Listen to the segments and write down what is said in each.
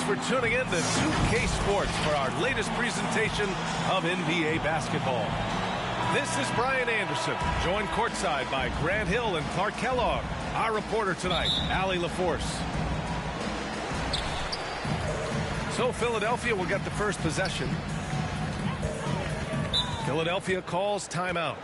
for tuning in to 2K Sports for our latest presentation of NBA basketball. This is Brian Anderson, joined courtside by Grant Hill and Clark Kellogg. Our reporter tonight, Allie LaForce. So Philadelphia will get the first possession. Philadelphia calls timeout.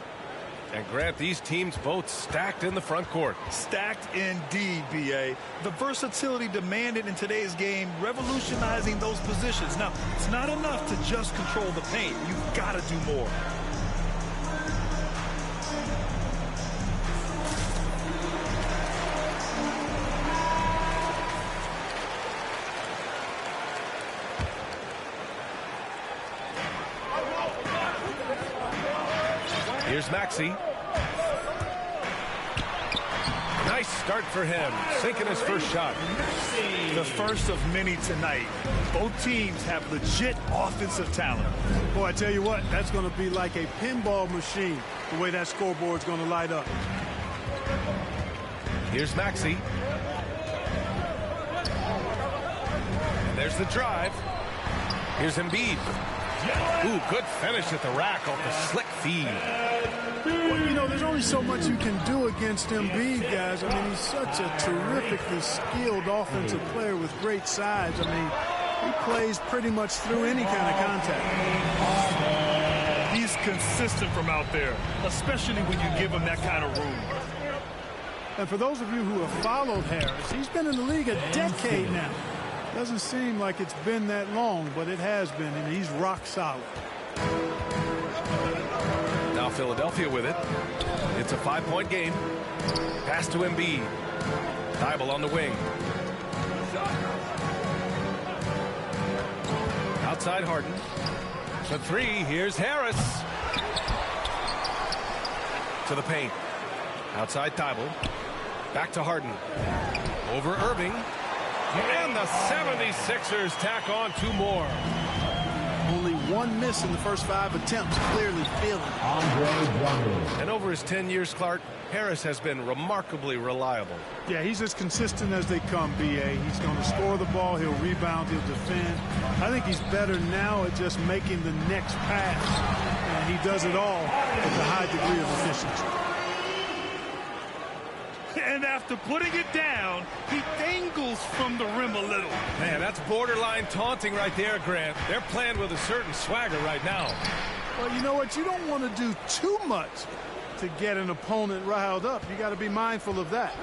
And Grant, these teams both stacked in the front court. Stacked indeed, B.A. The versatility demanded in today's game, revolutionizing those positions. Now, it's not enough to just control the paint. You've got to do more. Here's Maxey. Nice start for him, sinking his first shot. The first of many tonight. Both teams have legit offensive talent. Boy, I tell you what, that's going to be like a pinball machine, the way that scoreboard's going to light up. Here's Maxey. And there's the drive. Here's Embiid. Ooh, good finish at the rack off the slick feed. Well, you know, there's only so much you can do against Embiid, guys. I mean, he's such a terrifically skilled offensive player with great size. I mean, he plays pretty much through any kind of contact. He's consistent from out there, especially when you give him that kind of room. And for those of you who have followed Harris, he's been in the league a decade now. Doesn't seem like it's been that long, but it has been, and he's rock solid. Now Philadelphia with it. It's a 5-point game. Pass to Embiid. Thybulle on the wing. Outside Harden. For three, here's Harris. To the paint. Outside Thybulle. Back to Harden. Over Irving. And the 76ers tack on two more. Only one miss in the first 5 attempts, clearly feeling. And over his 10 years, Clark, Harris has been remarkably reliable. Yeah, he's as consistent as they come, B.A. He's going to score the ball, he'll rebound, he'll defend. I think he's better now at just making the next pass. And he does it all with a high degree of efficiency. And after putting it down, he dangles from the rim a little. Man, that's borderline taunting right there, Grant. They're playing with a certain swagger right now. Well, you know what? You don't want to do too much to get an opponent riled up. You got to be mindful of that.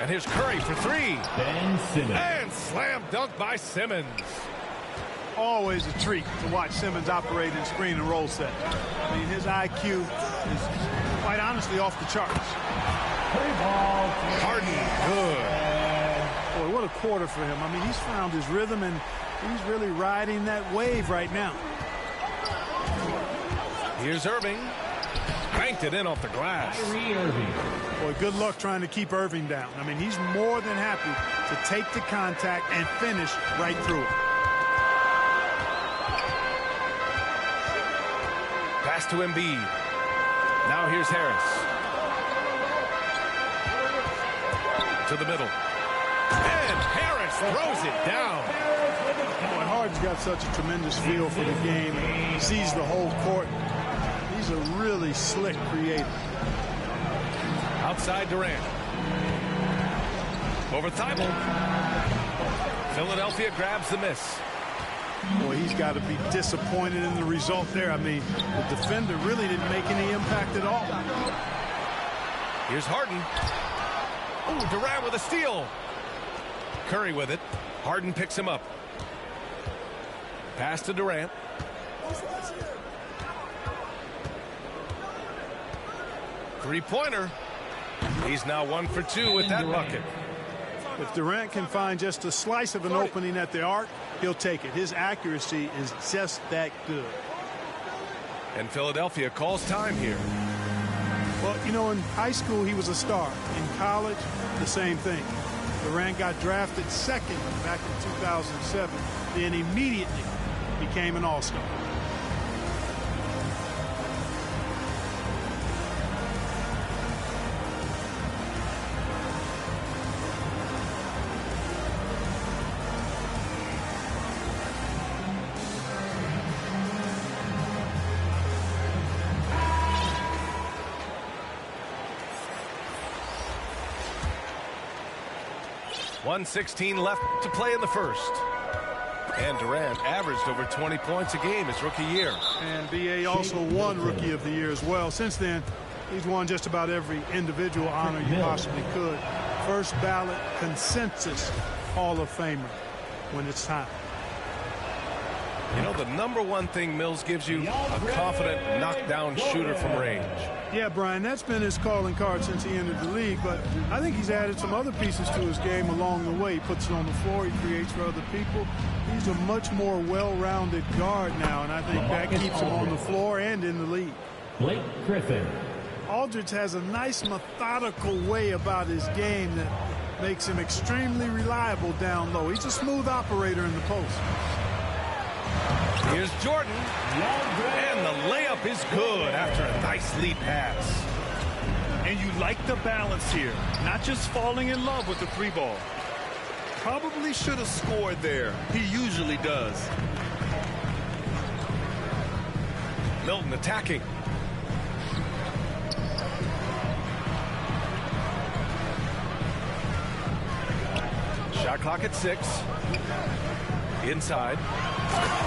And here's Curry for three. Ben Simmons. And slam dunk by Simmons. Always a treat to watch Simmons operate in screen and roll set. I mean, his IQ is quite honestly off the charts. Harden, good. Boy, what a quarter for him. I mean, he's found his rhythm, and he's really riding that wave right now. Here's Irving. Banked it in off the glass. Boy, good luck trying to keep Irving down. I mean, he's more than happy to take the contact and finish right through it. Pass to Embiid. Now here's Harris. To the middle. And Harris throws it down. Boy, Harden's got such a tremendous feel for the game. He sees the whole court. He's a really slick creator. Outside Durant. Over Thybulle. Philadelphia grabs the miss. Boy, he's got to be disappointed in the result there. I mean, the defender really didn't make any impact at all. Here's Harden. Oh, Durant with a steal. Curry with it. Harden picks him up. Pass to Durant. Three-pointer. He's now 1 for 2 with that bucket. If Durant can find just a slice of an opening at the arc, he'll take it. His accuracy is just that good. And Philadelphia calls time here. Well, you know, in high school, he was a star. In college, the same thing. Durant got drafted second back in 2007, then immediately became an all-star. 1:16 left to play in the first. And Durant averaged over 20 points a game his rookie year. And B.A. also won Rookie of the Year as well. Since then, he's won just about every individual honor you possibly could. First ballot consensus Hall of Famer when it's time. You know, the #1 thing Mills gives you, a confident knockdown shooter from range. Yeah, Brian, that's been his calling card since he entered the league, but I think he's added some other pieces to his game along the way. He puts it on the floor, he creates for other people. He's a much more well-rounded guard now, and I think that keeps him on the floor and in the league. Blake Griffin. Aldridge has a nice methodical way about his game that makes him extremely reliable down low. He's a smooth operator in the post. Here's Jordan, and the layup is good after a nice lead pass. And you like the balance here, not just falling in love with the three ball. Probably should have scored there. He usually does. Milton attacking. Shot clock at 6. Inside.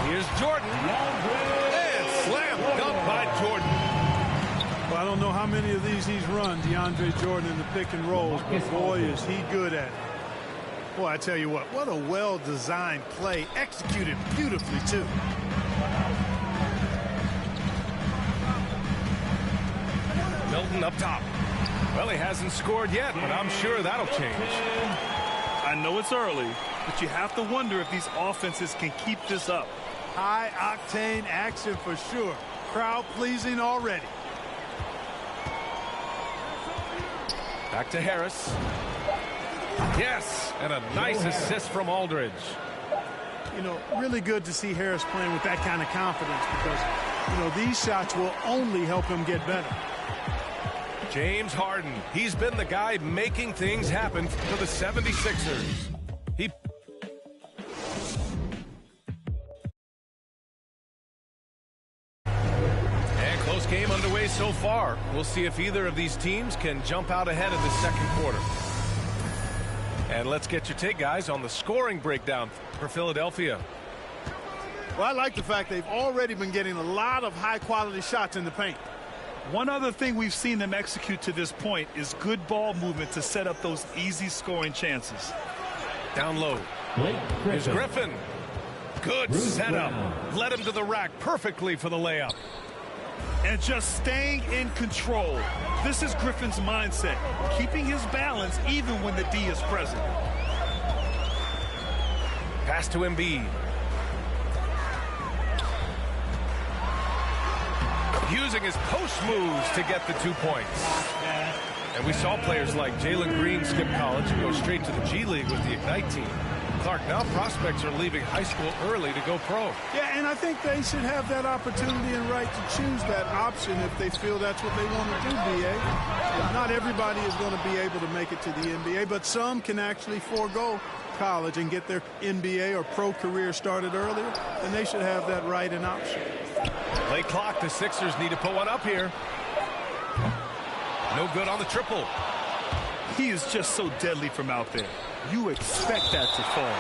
Here's Jordan. And slam dunk by Jordan. Well, I don't know how many of these he's run, DeAndre Jordan, in the pick and rolls, but boy, is he good at it. Boy, I tell you what a well-designed play, executed beautifully, too. Milton up top. Well, he hasn't scored yet, but I'm sure that'll change. I know it's early, but you have to wonder if these offenses can keep this up. High-octane action for sure. Crowd-pleasing already. Back to Harris. Yes, and a nice assist from Aldridge. You know, really good to see Harris playing with that kind of confidence because, you know, these shots will only help him get better. James Harden, he's been the guy making things happen for the 76ers. And close game underway so far. We'll see if either of these teams can jump out ahead in the second quarter. And let's get your take, guys, on the scoring breakdown for Philadelphia. Well, I like the fact they've already been getting a lot of high-quality shots in the paint. One other thing we've seen them execute to this point is good ball movement to set up those easy scoring chances. Down low. Here's Griffin. Good setup. Led him to the rack perfectly for the layup. And just staying in control. This is Griffin's mindset, keeping his balance even when the D is present. Pass to Embiid. Using his post moves to get the 2 points. And we saw players like Jalen Green skip college and go straight to the G League with the Ignite team. Clark, now prospects are leaving high school early to go pro. Yeah, and I think they should have that opportunity and right to choose that option if they feel that's what they want to do, B.A. Not everybody is going to be able to make it to the NBA, but some can actually forego college and get their NBA or pro career started earlier, and they should have that right and option. Late clock, the Sixers need to put one up here. No good on the triple. He is just so deadly from out there. You expect that to fall.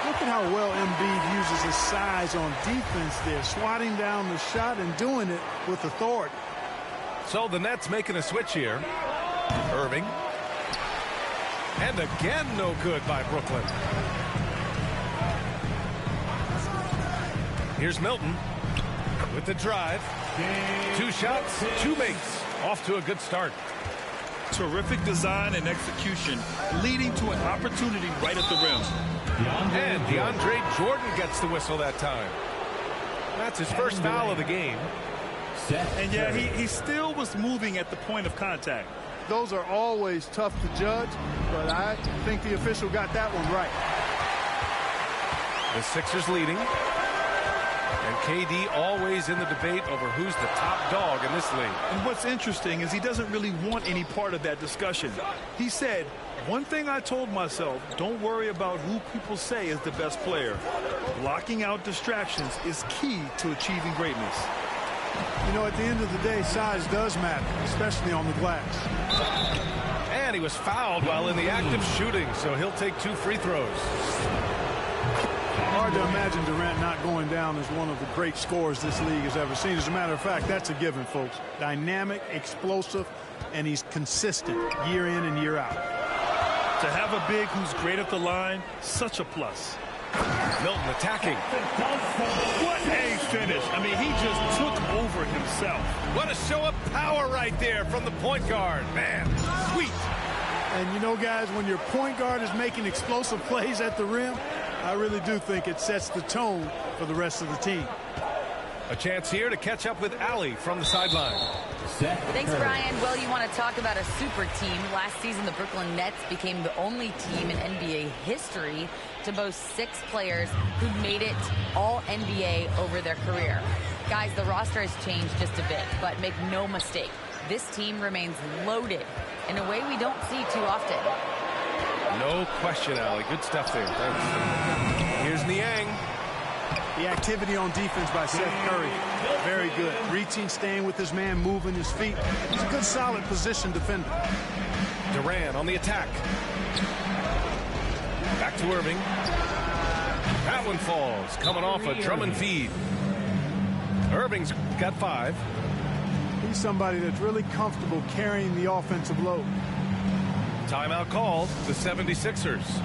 Look at how well Embiid uses his size on defense there, swatting down the shot and doing it with authority. So the Nets making a switch here. Irving. And again, no good by Brooklyn. Here's Milton with the drive. 2 shots, 2 makes. Off to a good start. Terrific design and execution, leading to an opportunity right at the rim. And DeAndre Jordan gets the whistle that time. That's his first foul of the game. And yeah, he still was moving at the point of contact. Those are always tough to judge, but I think the official got that one right. The Sixers leading. And KD always in the debate over who's the top dog in this league. And what's interesting is he doesn't really want any part of that discussion. He said, one thing I told myself, don't worry about who people say is the best player. Blocking out distractions is key to achieving greatness. You know, at the end of the day, size does matter, especially on the glass. And he was fouled while in the act of shooting, so he'll take 2 free throws. Hard to imagine Durant not going down as one of the great scorers this league has ever seen. As a matter of fact, that's a given, folks. Dynamic, explosive, and he's consistent year in and year out. To have a big who's great at the line, such a plus. Milton attacking. What a finish. I mean, he just took over himself. What a show of power right there from the point guard. Man, sweet. And you know, guys, when your point guard is making explosive plays at the rim, I really do think it sets the tone for the rest of the team. A chance here to catch up with Allie from the sideline. Thanks, Brian. Well, you want to talk about a super team. Last season, the Brooklyn Nets became the only team in NBA history to boast 6 players who made it all NBA over their career. Guys, the roster has changed just a bit, but make no mistake, this team remains loaded in a way we don't see too often. No question, Allie. Good stuff there. Thanks. Here's Niang. The activity on defense by Seth Curry, very good. Reaching, staying with his man, moving his feet. He's a good, solid position defender. Durant on the attack. Back to Irving. That one falls, coming off a Drummond feed. Irving's got 5. He's somebody that's really comfortable carrying the offensive load. Timeout called, the 76ers.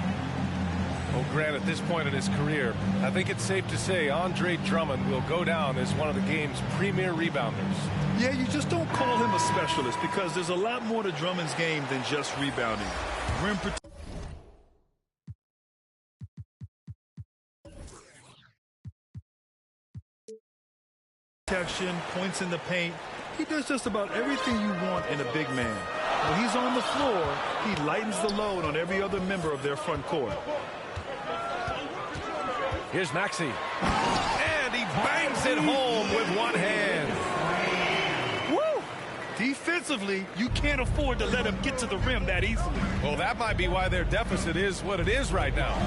Well, Grant, at this point in his career, I think it's safe to say Andre Drummond will go down as one of the game's premier rebounders. Yeah, you just don't call him a specialist because there's a lot more to Drummond's game than just rebounding. Rim protection, points in the paint. He does just about everything you want in a big man. When he's on the floor, he lightens the load on every other member of their front court. Here's Maxey. And he bangs it home with one hand. Woo! Defensively, you can't afford to let him get to the rim that easily. Well, that might be why their deficit is what it is right now.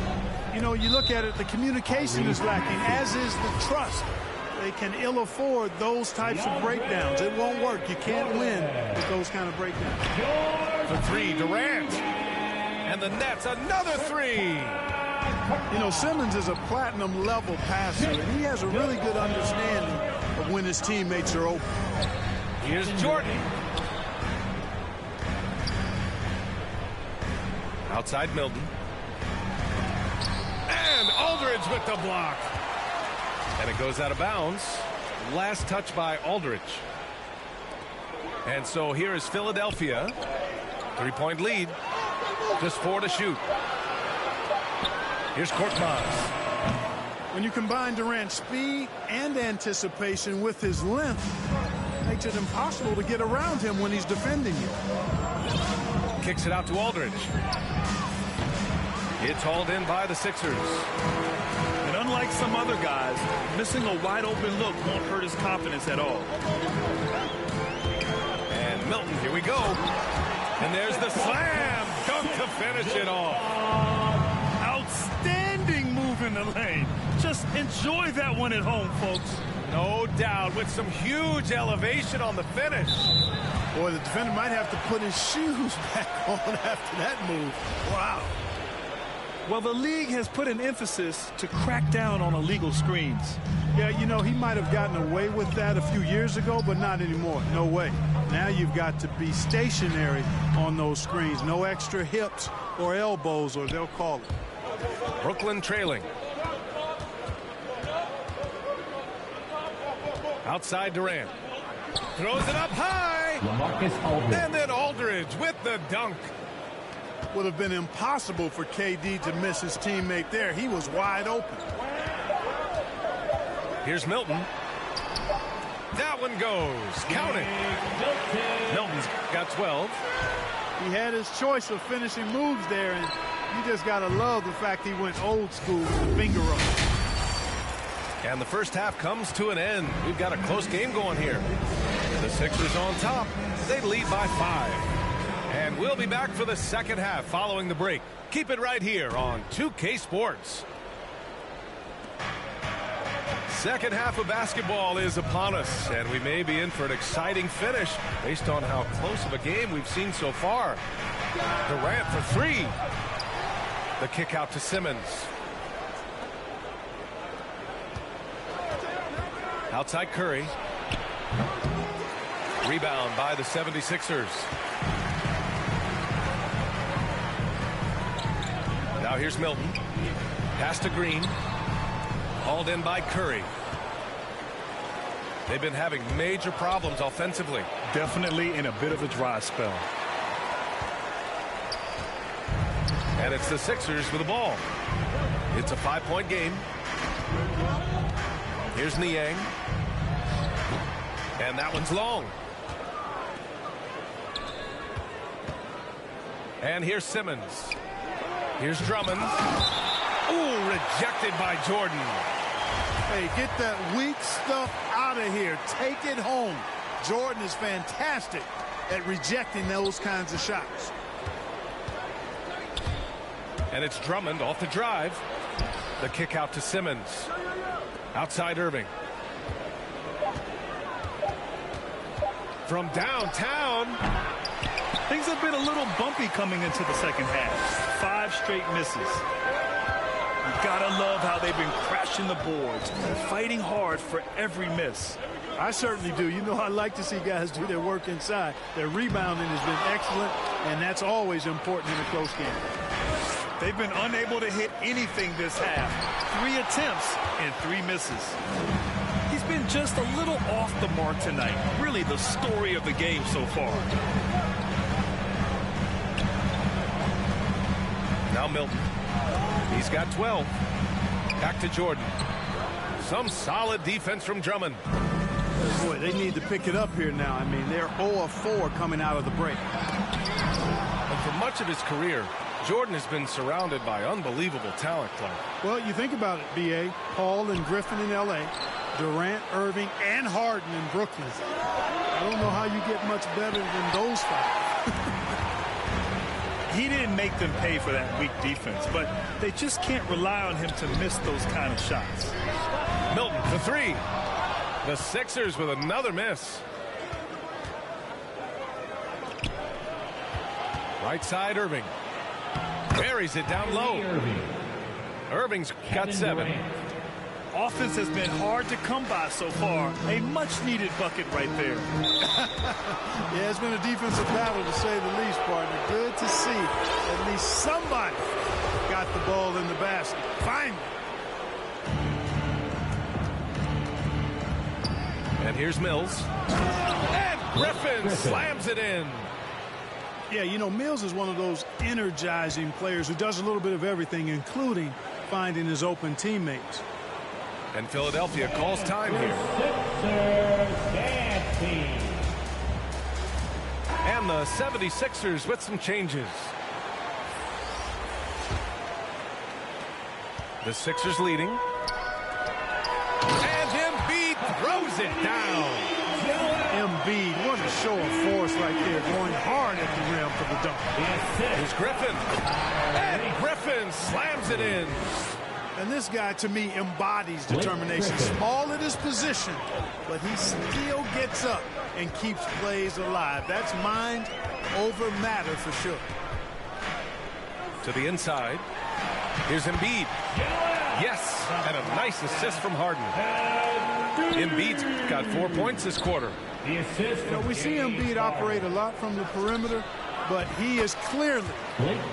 You know, you look at it, the communication is lacking, as is the trust. They can ill afford those types of breakdowns. It won't work. You can't win with those kind of breakdowns. For 3, Durant. And the Nets, another 3. You know, Simmons is a platinum level passer, and he has a really good understanding of when his teammates are open. Here's Jordan. Outside Milton. And Aldridge with the block. And it goes out of bounds. Last touch by Aldridge. And so here is Philadelphia. 3-point lead. Just 4 to shoot. Here's Korkmaz. When you combine Durant's speed and anticipation with his length, it makes it impossible to get around him when he's defending you. Kicks it out to Aldridge. It's hauled in by the Sixers. And unlike some other guys, missing a wide open look won't hurt his confidence at all. And Milton, here we go. And there's the slam dunk to finish it off. Outstanding move in the lane. Just enjoy that one at home, folks. No doubt, with some huge elevation on the finish. Boy, the defender might have to put his shoes back on after that move. Wow. Well, the league has put an emphasis to crack down on illegal screens. Yeah, you know, he might have gotten away with that a few years ago, but not anymore. No way. Now you've got to be stationary on those screens. No extra hips or elbows, or they'll call it. Brooklyn trailing. Outside Durant. Throws it up high. And then Aldridge with the dunk. Would have been impossible for KD to miss his teammate there. He was wide open. Here's Milton. That one goes. Count it. Milton's got 12. He had his choice of finishing moves there, and you just got to love the fact he went old school with the finger roll. And the first half comes to an end. We've got a close game going here. The Sixers on top. They lead by 5. And we'll be back for the second half following the break. Keep it right here on 2K Sports. Second half of basketball is upon us, and we may be in for an exciting finish based on how close of a game we've seen so far. Durant for three. The kick out to Simmons. Outside Curry. Rebound by the 76ers. Now here's Milton. Pass to Green. Hauled in by Curry. They've been having major problems offensively. Definitely in a bit of a dry spell. And it's the Sixers with the ball. It's a 5-point game. Here's Niang. And that one's long. And here's Simmons. Here's Drummond. Ooh, rejected by Jordan. Hey, get that weak stuff out of here. Take it home. Jordan is fantastic at rejecting those kinds of shots. And it's Drummond off the drive. The kick out to Simmons. Outside Irving. From downtown. Things have been a little bumpy coming into the second half. 5 straight misses. You gotta love how they've been crashing the boards, fighting hard for every miss. I certainly do. You know, I like to see guys do their work inside. Their rebounding has been excellent, and that's always important in a close game. They've been unable to hit anything this half. 3 attempts and 3 misses. He's been just a little off the mark tonight. Really the story of the game so far. Now Milton. He's got 12. Back to Jordan. Some solid defense from Drummond. Boy, they need to pick it up here now. I mean, they're 0 of 4 coming out of the break. And for much of his career, Jordan has been surrounded by unbelievable talent, Clark. Well, you think about it, B.A. Paul and Griffin in L.A., Durant, Irving, and Harden in Brooklyn. I don't know how you get much better than those 5. He didn't make them pay for that weak defense, but they just can't rely on him to miss those kind of shots. Milton for 3. The Sixers with another miss. Right side Irving. Buries it down low. Irving's got 7. Offense has been hard to come by so far. A much-needed bucket right there. Yeah, it's been a defensive battle, to say the least, partner. Good to see at least somebody got the ball in the basket. Finally. And here's Mills. And Griffin slams it in. Yeah, you know, Mills is one of those energizing players who does a little bit of everything, including finding his open teammates. And Philadelphia calls time here. And the 76ers with some changes. The Sixers leading. And Embiid throws it down. Embiid, what a show of force right there, going hard at the rim for the dunk. Here's Griffin. And Griffin slams it in. And this guy, to me, embodies determination. Small at his position, but he still gets up and keeps plays alive. That's mind over matter for sure. To the inside. Here's Embiid. Yes, and a nice assist from Harden. Embiid's got 4 points this quarter. You know, we see Embiid operate a lot from the perimeter, but he is clearly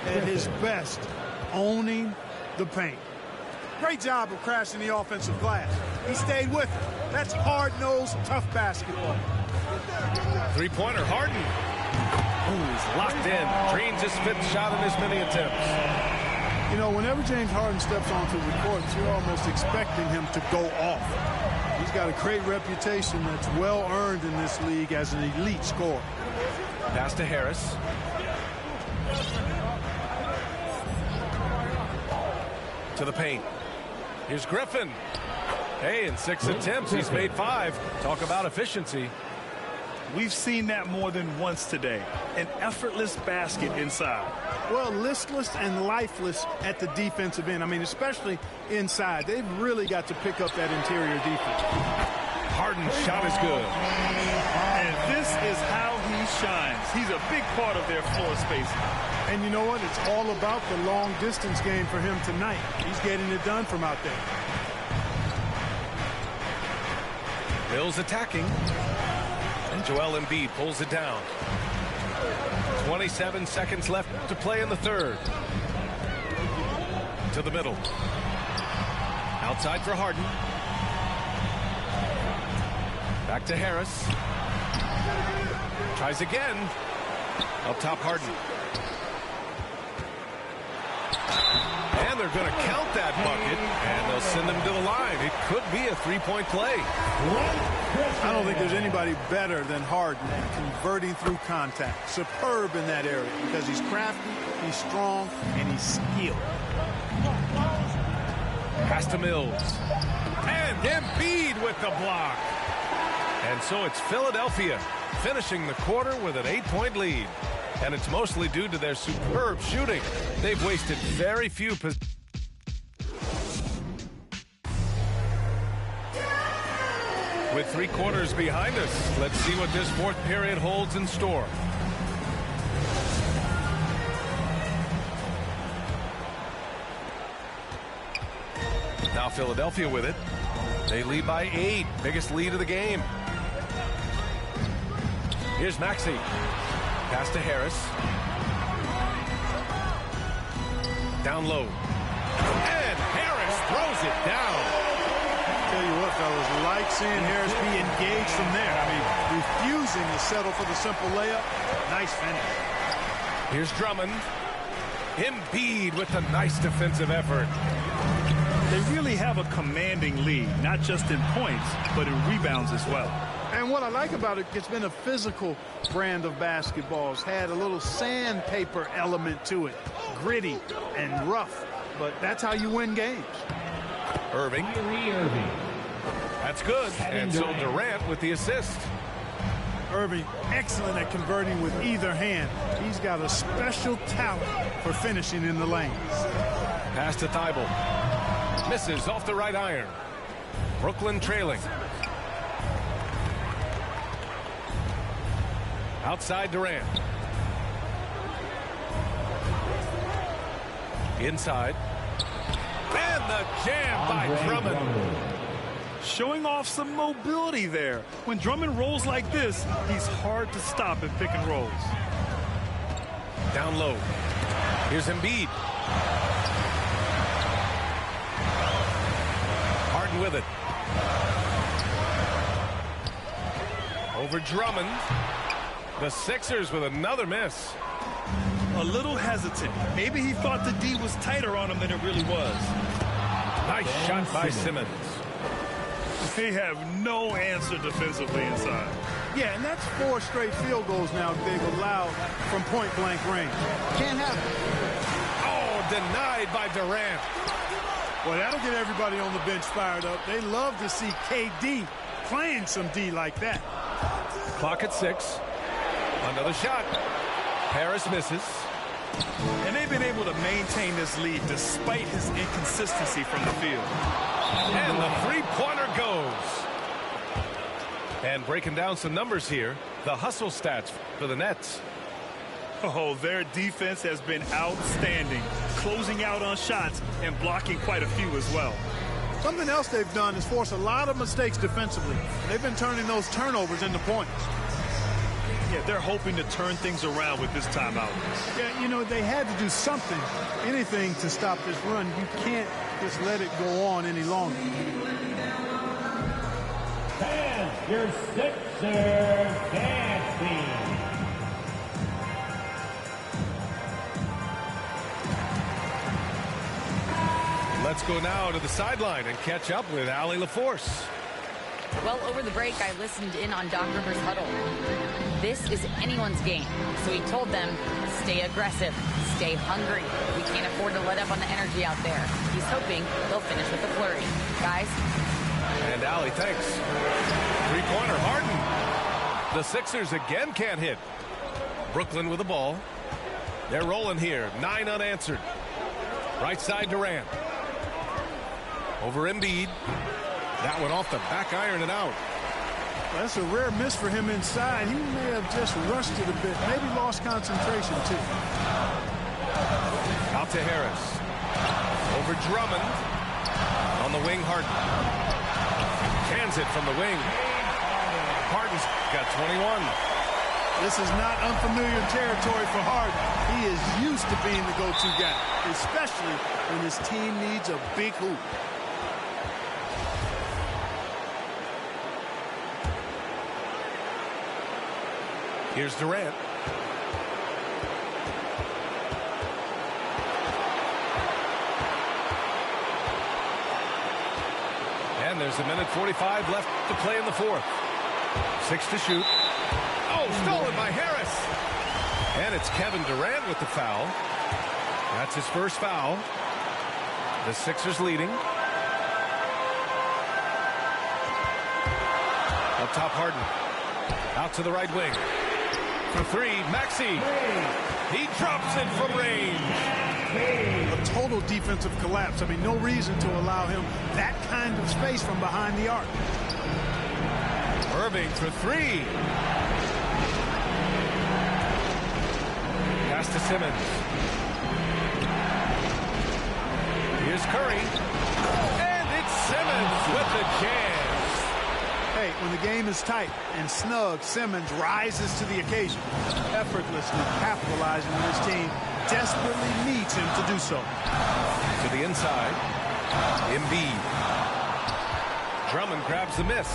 at his best owning the paint. Great job of crashing the offensive glass. He stayed with it. That's hard-nosed, tough basketball. 3-pointer, Harden. Ooh, he's locked in. Drains his 5th shot in as many attempts. You know, whenever James Harden steps onto the court, you're almost expecting him to go off. He's got a great reputation that's well earned in this league as an elite scorer. Pass to Harris. To the paint. Here's Griffin. Hey, in 6 attempts, he's made 5. Talk about efficiency. We've seen that more than once today. An effortless basket inside. Well, listless and lifeless at the defensive end. I mean, especially inside. They've really got to pick up that interior defense. Harden's shot is good. And this is how he shines. He's a big part of their floor spacing. And you know what? It's all about the long distance game for him tonight. He's getting it done from out there. Mills attacking. And Joel Embiid pulls it down. 27 seconds left to play in the third. To the middle. Outside for Harden. Back to Harris. Tries again. Up top, Harden. And they're going to count that bucket, and they'll send him to the line. It could be a three-point play. I don't think there's anybody better than Harden at converting through contact. Superb in that area because he's crafty, he's strong, and he's skilled. Pass to Mills. And Embiid with the block. And so it's Philadelphia finishing the quarter with an 8-point lead. And it's mostly due to their superb shooting. They've wasted very few possessions. With 3 quarters behind us, let's see what this fourth period holds in store. Now Philadelphia with it. They lead by 8. Biggest lead of the game. Here's Maxey. Pass to Harris. Down low. And Harris throws it down. Tell you what, fellas, like seeing Harris be engaged from there. I mean, refusing to settle for the simple layup. Nice finish. Here's Drummond. Embiid with a nice defensive effort. They really have a commanding lead, not just in points, but in rebounds as well. And what I like about it, it's been a physical brand of basketball. It's had a little sandpaper element to it. Gritty and rough, but that's how you win games. Irving. That's good. And so Durant with the assist. Irving, excellent at converting with either hand. He's got a special talent for finishing in the lanes. Pass to Thibault. Misses off the right iron. Brooklyn trailing. Outside Durant. Inside. And the jam by Drummond. Showing off some mobility there. When Drummond rolls like this, he's hard to stop in pick and rolls. Down low. Here's Embiid. Harden with it. Over Drummond. The Sixers with another miss. A little hesitant. Maybe he thought the D was tighter on him than it really was. Nice shot by Simmons. They have no answer defensively inside. Yeah, and that's 4 straight field goals now they've allowed from point-blank range. Can't have it. Oh, denied by Durant. Well, that'll get everybody on the bench fired up. They love to see KD playing some D like that. Clock at 6. Another shot. Harris misses. And they've been able to maintain this lead despite his inconsistency from the field. And the three-pointer goes. And breaking down some numbers here, the hustle stats for the Nets. Oh, their defense has been outstanding, closing out on shots and blocking quite a few as well. Something else they've done is force a lot of mistakes defensively. They've been turning those turnovers into points. Yeah, they're hoping to turn things around with this timeout. Yeah, you know, they had to do something, anything to stop this run. You can't just let it go on any longer. And your Sixers dancing. Let's go now to the sideline and catch up with Allie LaForce. Well, over the break, I listened in on Doc Rivers' huddle. This is anyone's game. So he told them, stay aggressive, stay hungry. We can't afford to let up on the energy out there. He's hoping they'll finish with a flurry. Guys? And Allie, thanks. Three-pointer, Harden. The Sixers again can't hit. Brooklyn with the ball. They're rolling here. 9 unanswered. Right side, Durant. Over Embiid. That one off the back iron and out. Well, that's a rare miss for him inside. He may have just rushed it a bit. Maybe lost concentration, too. Out to Harris. Over Drummond. On the wing, Harden. Cans it from the wing. Harden's got 21. This is not unfamiliar territory for Harden. He is used to being the go-to guy, especially when his team needs a big hoop. Here's Durant. And there's 1:45 left to play in the fourth. 6 to shoot. Oh, stolen by Harris. And it's Kevin Durant with the foul. That's his first foul. The Sixers leading. Up top, Harden. Out to the right wing. For three, Maxey. He drops it from range. A total defensive collapse. I mean, no reason to allow him that kind of space from behind the arc. Irving for three. Pass to Simmons. Here's Curry. And it's Simmons with the jam. Hey, when the game is tight and snug, Simmons rises to the occasion, effortlessly capitalizing when his team desperately needs him to do so. To the inside. Embiid. Drummond grabs the miss.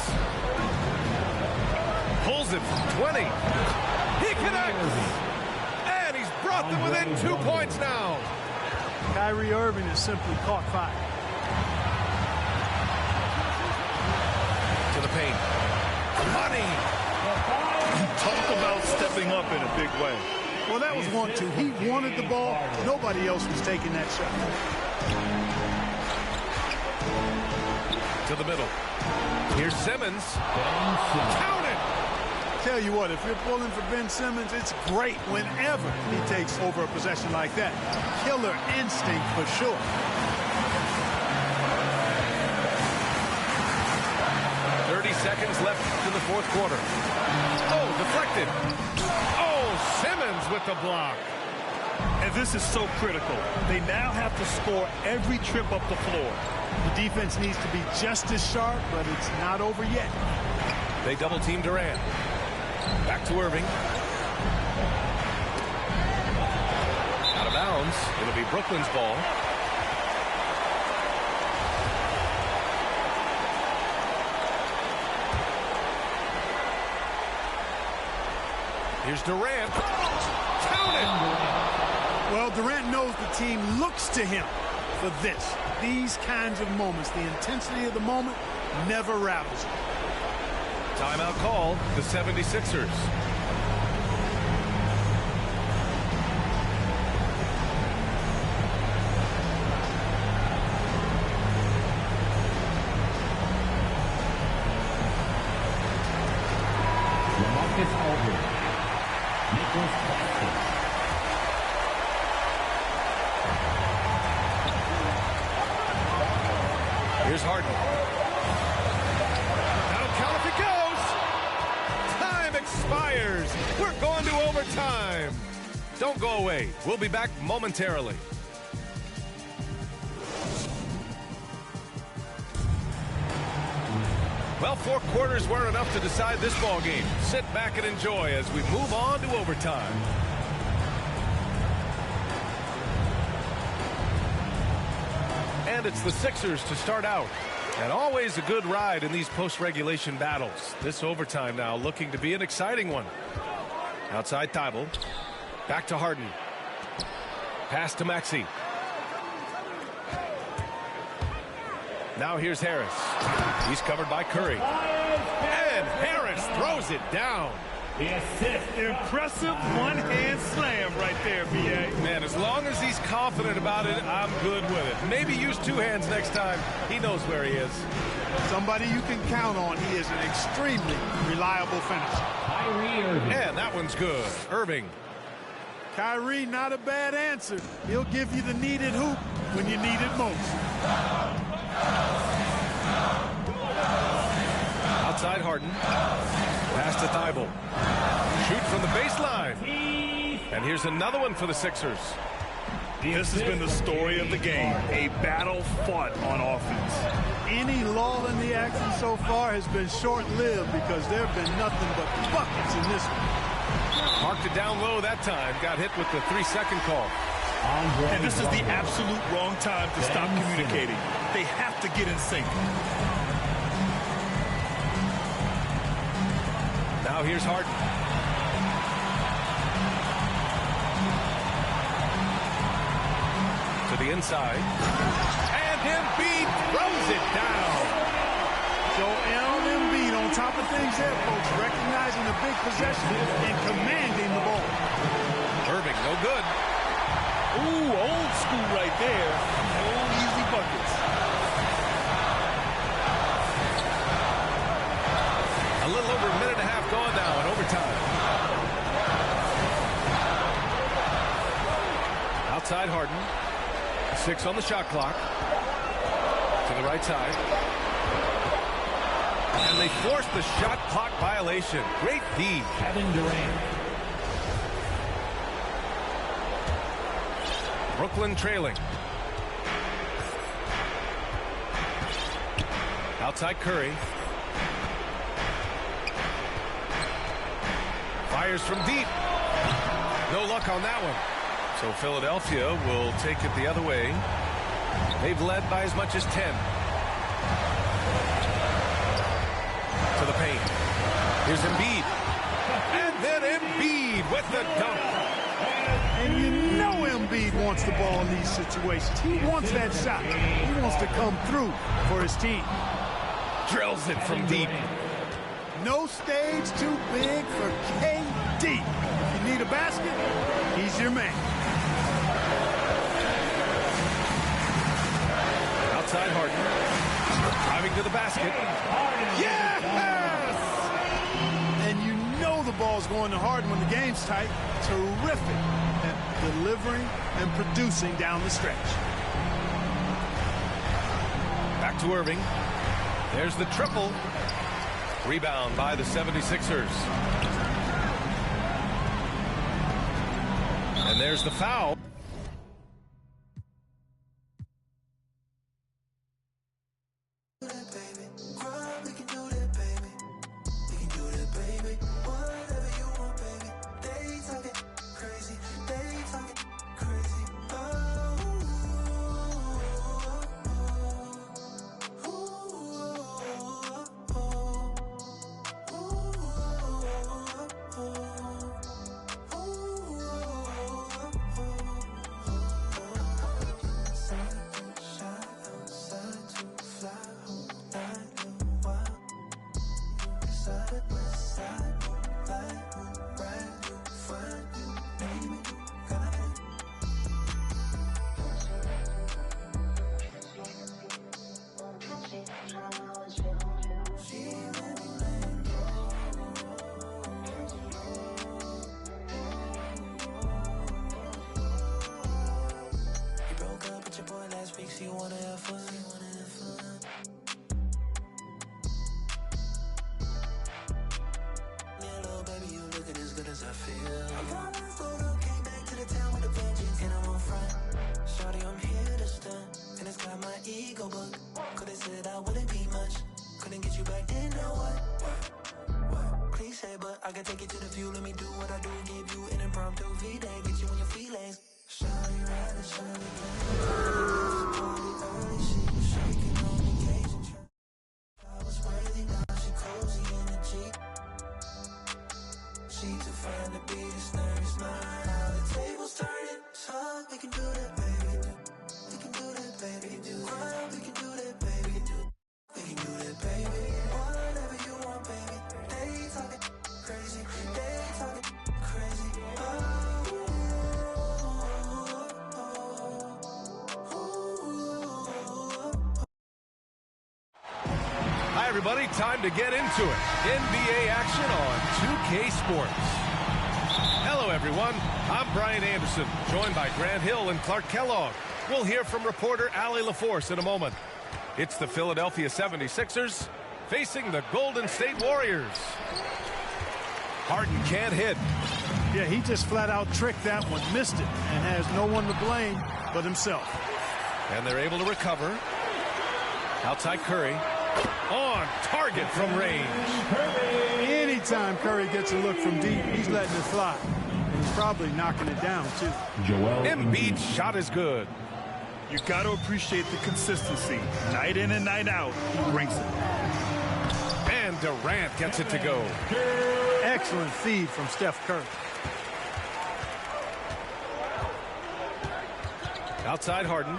Pulls it from 20. He connects. And he's brought them within 2 points now. Kyrie Irving has simply caught fire. To the paint. Money. Talk about stepping up in a big way. Well, that was 1-2. He wanted the ball. Nobody else was taking that shot. To the middle. Here's Simmons. Count it. Tell you what, if you're pulling for Ben Simmons, it's great whenever he takes over a possession like that. Killer instinct for sure. Seconds left in the fourth quarter. Oh, deflected. Oh, Simmons with the block. And this is so critical. They now have to score every trip up the floor. The defense needs to be just as sharp, but it's not over yet. They double team Durant. Back to Irving. Out of bounds. It'll be Brooklyn's ball. Here's Durant. Counted. Well, Durant knows the team looks to him for this. These kinds of moments, the intensity of the moment never rattles. Timeout call, the 76ers. Marcus Aldridge. Nicholas Claxton. Here's Harden. That'll count if it goes. Time expires. We're going to overtime. Don't go away. We'll be back momentarily. Well, 4 quarters weren't enough to decide this ball game. Sit back and enjoy as we move on to overtime. And it's the Sixers to start out. And always a good ride in these post-regulation battles. This overtime now looking to be an exciting one. Outside Thibault. Back to Harden. Pass to Maxey. Now here's Harris. He's covered by Curry. And Harris throws it down. The assist. Impressive one-hand slam right there, B.A. Man, as long as he's confident about it, I'm good with it. Maybe use 2 hands next time. He knows where he is. Somebody you can count on. He is an extremely reliable finisher. Kyrie Irving. And that one's good. Irving. Kyrie, not a bad answer. He'll give you the needed hoop when you need it most. Out Outside Harden. Pass to Thibault. Shoot from the baseline. And here's another one for the Sixers. This has been the story of the game, a battle fought on offense. Any lull in the action so far has been short-lived because there have been nothing but buckets in this one. Marked it down low that time. Got hit with the 3-second call. And this is the absolute wrong time to stop communicating. They have to get in sync. Now here's Harden. To the inside. And Embiid throws it down. Joel Embiid on top of things there, folks, recognizing the big possession and commanding the ball. Irving, no good. Ooh, old school right there. Old easy buckets. A little over a minute and a half gone now in overtime. Outside Harden. 6 on the shot clock. To the right side. And they force the shot clock violation. Great D. Kevin Durant. Brooklyn trailing. Outside Curry. Fires from deep. No luck on that one. So Philadelphia will take it the other way. They've led by as much as 10. To the paint. Here's Embiid. And then Embiid with the dunk. And you know Embiid wants the ball in these situations. He wants that shot. He wants to come through for his team. Drills it from deep. No stage too big for KD. If you need a basket, he's your man. Outside Harden. Driving to the basket. Yes! And you know the ball's going to Harden when the game's tight. Terrific at delivering and producing down the stretch. Back to Irving. There's the triple. Rebound by the 76ers. And there's the foul. Everybody, time to get into it. NBA action on 2K Sports. Hello, everyone. I'm Brian Anderson, joined by Grant Hill and Clark Kellogg. We'll hear from reporter Allie LaForce in a moment. It's the Philadelphia 76ers facing the Golden State Warriors. Harden can't hit. Yeah, he just flat out tricked that one, missed it, and has no one to blame but himself. And they're able to recover. Outside Curry. On target from range. Anytime Curry gets a look from deep, he's letting it fly. And he's probably knocking it down, too. Embiid's shot is good. You got to appreciate the consistency. Night in and night out, he brings it. And Durant gets it to go. Excellent feed from Steph Curry. Outside Harden.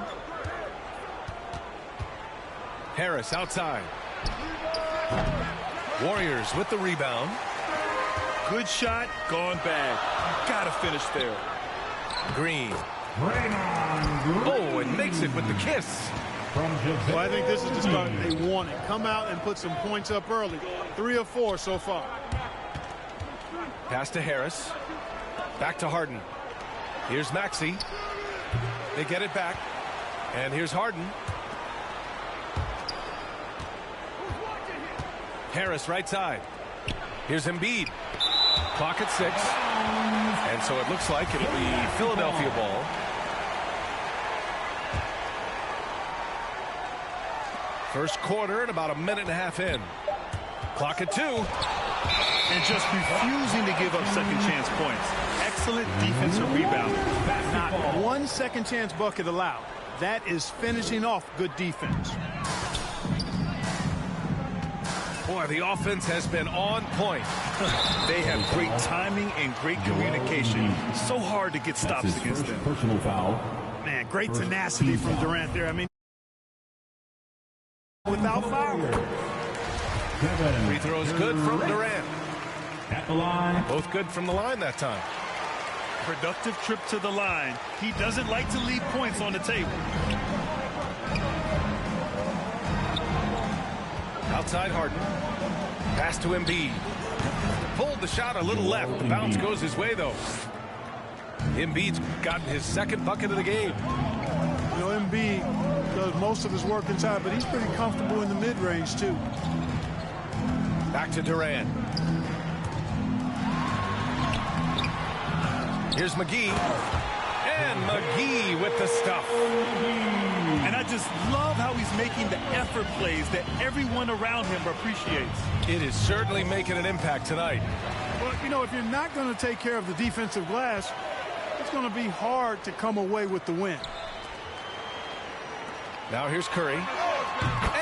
Harris outside. Warriors with the rebound. Good shot, gone bad. Got to finish there. Green. Oh, and makes it with the kiss. Well, I think this is just about they want it. Come out and put some points up early. 3 of 4 so far. Pass to Harris. Back to Harden. Here's Maxey. They get it back. And here's Harden. Harris right side. Here's Embiid. Clock at 6. And so it looks like it'll be Philadelphia ball. First quarter and about a minute and a half in. Clock at 2. And just refusing to give up second chance points. Excellent defensive rebound. Not one second chance bucket allowed. That is finishing off good defense. Boy, the offense has been on point. They have great timing and great communication. So hard to get stops against them. Personal foul. Man, great tenacity from Durant there. I mean, without foul. Free throws good from Durant. At the line. Both good from the line that time. Productive trip to the line. He doesn't like to leave points on the table. Outside Harden. Pass to Embiid. Pulled the shot a little left. The bounce goes his way, though. Embiid's gotten his second bucket of the game. You know, Embiid does most of his work inside, but he's pretty comfortable in the mid-range, too. Back to Durant. Here's McGee. And McGee with the stuff. And I just love how he's making the effort plays that everyone around him appreciates. It is certainly making an impact tonight. Well, you know, if you're not going to take care of the defensive glass, it's going to be hard to come away with the win. Now here's Curry.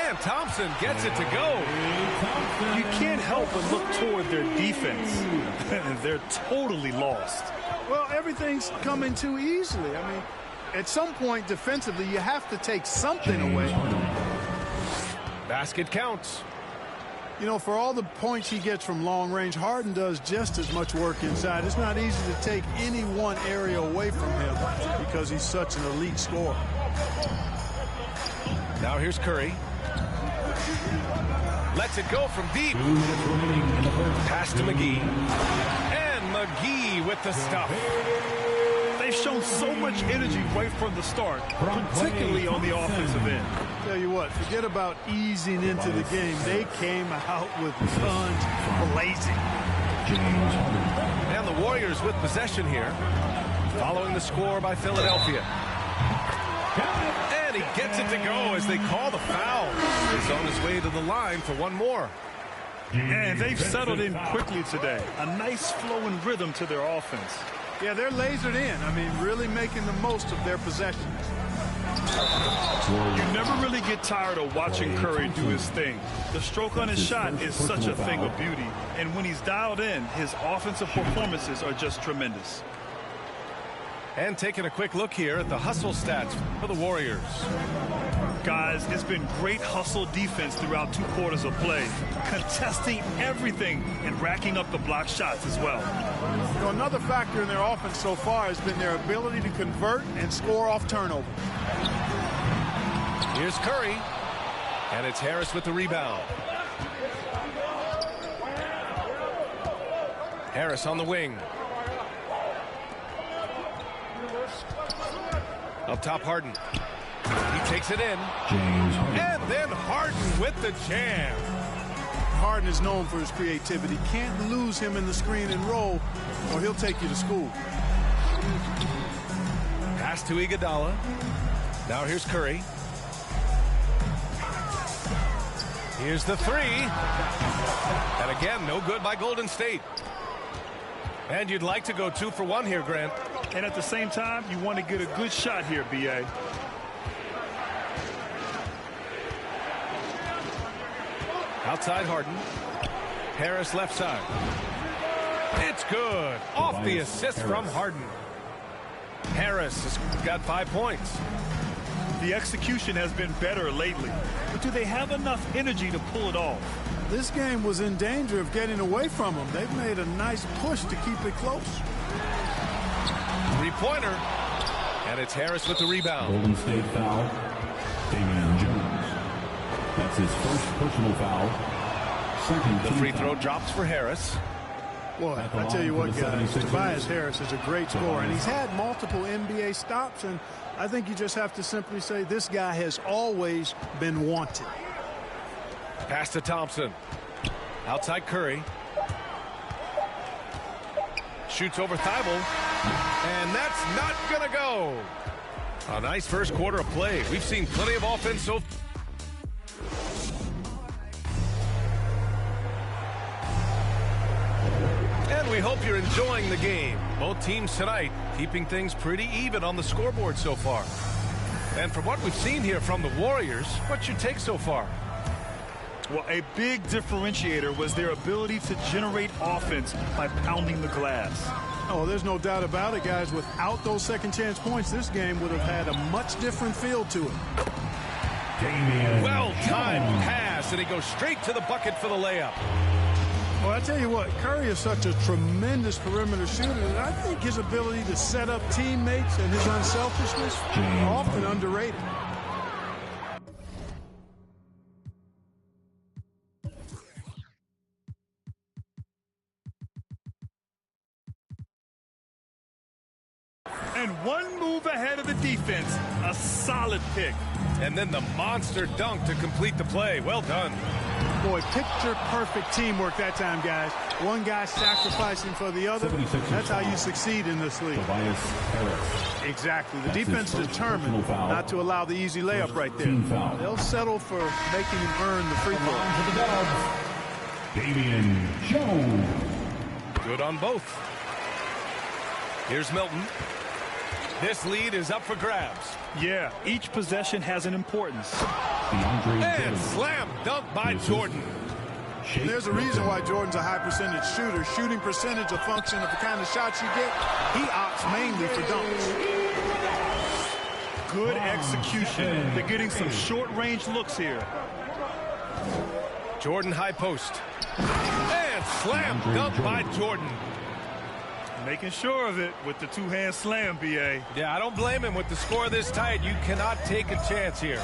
And Thompson gets it to go. You can't help but look toward their defense. They're totally lost. Well, everything's coming too easily. I mean, at some point defensively, you have to take something away. Basket counts. You know, for all the points he gets from long range, Harden does just as much work inside. It's not easy to take any one area away from him because he's such an elite scorer. Now here's Curry. Lets it go from deep. Pass to McGee. And McGee with the stuff. They've shown so much energy right from the start, particularly on the offensive end. Tell you what, forget about easing into the game. They came out with guns blazing. And the Warriors with possession here, following the score by Philadelphia. And he gets it to go as they call the foul. He's on his way to the line for one more. And they've settled in quickly today. A nice flow and rhythm to their offense. Yeah, they're lasered in. I mean, really making the most of their possessions. You never really get tired of watching Curry do his thing. The stroke on his shot is such a thing of beauty. And when he's dialed in, his offensive performances are just tremendous. And taking a quick look here at the hustle stats for the Warriors. Guys, it's been great hustle defense throughout 2 quarters of play, contesting everything and racking up the block shots as well. You know, another factor in their offense so far has been their ability to convert and score off turnover. Here's Curry, and it's Harris with the rebound. Harris on the wing. Up top, Harden. He takes it in. And then Harden with the jam. Harden is known for his creativity. Can't lose him in the screen and roll, or he'll take you to school. Pass to Iguodala. Now here's Curry. Here's the three. And again, no good by Golden State. And you'd like to go 2 for 1 here, Grant. And at the same time, you want to get a good shot here, B.A. Outside Harden. Harris left side. It's good. Off the assist from Harden. Harris has got 5 points. The execution has been better lately. But do they have enough energy to pull it off? This game was in danger of getting away from them. They've made a nice push to keep it close. Three-pointer. And it's Harris with the rebound. Golden State foul. Damian Jones. That's his first personal foul. Second The free throw foul. drops for Harris. Boy, I tell you what, guys, Tobias Harris is a great scorer, and he's had multiple NBA stops, and I think you just have to simply say this guy has always been wanted. Pass to Thompson. Outside Curry. Shoots over Thibault. And that's not going to go. A nice first quarter of play. We've seen plenty of offense so far. And we hope you're enjoying the game. Both teams tonight keeping things pretty even on the scoreboard so far. And from what we've seen here from the Warriors, what's your take so far? Well, a big differentiator was their ability to generate offense by pounding the glass. Oh, there's no doubt about it, guys. Without those second chance points, this game would have had a much different feel to it. Well-timed pass, and he goes straight to the bucket for the layup. Well, I tell you what, Curry is such a tremendous perimeter shooter that I think his ability to set up teammates and his unselfishness are often underrated. And one move ahead of the defense, a solid pick. And then the monster dunk to complete the play. Well done. Boy, picture-perfect teamwork that time, guys. One guy sacrificing for the other. That's how you succeed in this league. Tobias Harris. Exactly. The defense is determined not to allow the easy layup right there. They'll settle for making him earn the free throw. Damian Jones. Good on both. Here's Milton. This lead is up for grabs. Yeah, each possession has an importance. And slam dunk by Jordan. There's a reason why Jordan's a high percentage shooter. Shooting percentage a function of the kind of shots you get. He opts mainly for dunks. Good execution. They're getting some short-range looks here. Jordan high post. And slam dunk by Jordan. Making sure of it with the two-hand slam, B.A. Yeah, I don't blame him with the score this tight. You cannot take a chance here.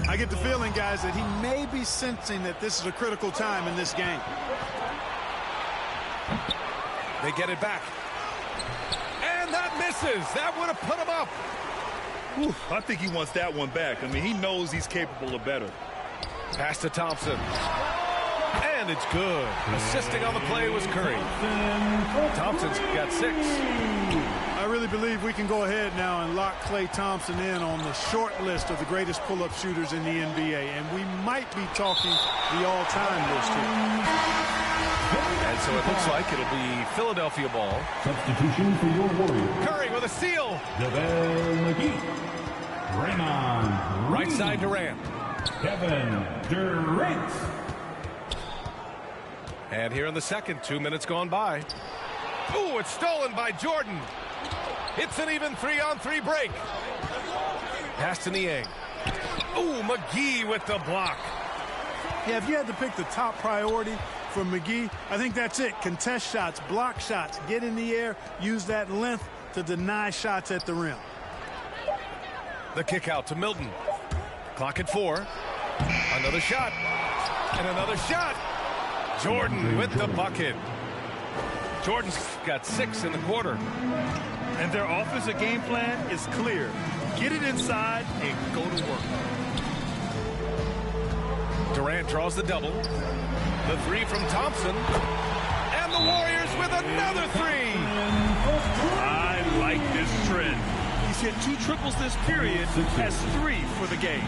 I get the feeling, guys, that he may be sensing that this is a critical time in this game. They get it back. And that misses. That would have put him up. Whew, I think he wants that one back. I mean, he knows he's capable of better. Pass to Thompson. And it's good. Assisting on the play was Curry. Thompson's got 6. I really believe we can go ahead now and lock Klay Thompson in on the short list of the greatest pull-up shooters in the NBA. And we might be talking the all-time list here. And so it looks like it'll be Philadelphia ball. Substitution for your Warriors. Curry with a steal. JaVale McGee. Draymond. Right side Durant. Kevin Durant. And here in the second, 2 minutes gone by. Ooh, it's stolen by Jordan. It's an even 3-on-3 break. Pass to Niang. Ooh, McGee with the block. Yeah, if you had to pick the top priority for McGee, I think that's it. Contest shots, block shots, get in the air, use that length to deny shots at the rim. The kick out to Milton. Clock at 4. Another shot. And another shot. Jordan with the bucket. Jordan's got 6 in the quarter. And their offensive game plan is clear. Get it inside and go to work. Durant draws the double. The three from Thompson. And the Warriors with another three. I like this trend. He's hit 2 triples this period, has 3 for the game.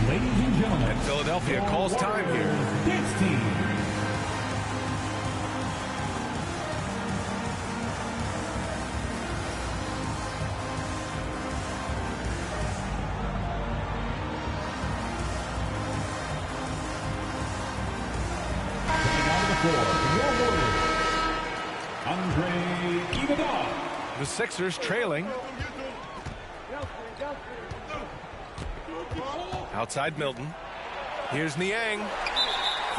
Ladies and gentlemen, And Philadelphia calls time here. dance team. Coming out of the floor, your Warriors, Andre Iguodala. The Sixers trailing. Outside Milton. Here's Niang.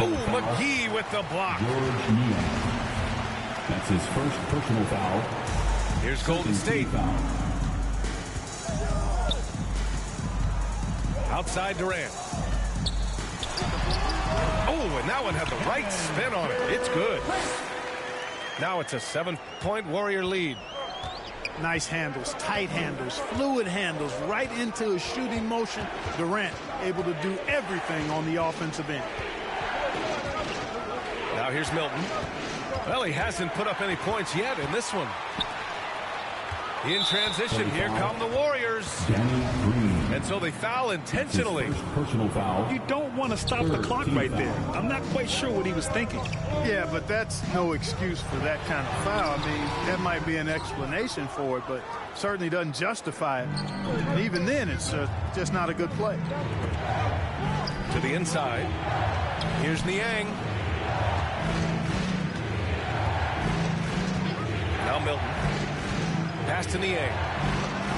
Oh, McGee with the block. George Niang. That's his first personal foul. Here's Golden State. Foul. Outside Durant. Oh, and that one had the right spin on it. It's good. Now it's a 7-point Warrior lead. Nice handles, tight handles, fluid handles, right into a shooting motion. Durant able to do everything on the offensive end. Now here's Milton. Well, he hasn't put up any points yet in this one. In transition, here come the Warriors. Danny Green. And so they foul intentionally. His first personal foul. You don't want to stop the clock right there. I'm not quite sure what he was thinking. Yeah, but that's no excuse for that kind of foul. I mean, that might be an explanation for it, but certainly doesn't justify it. And even then, it's just not a good play. To the inside. Here's Niang. Now Milton. Pass to Niang.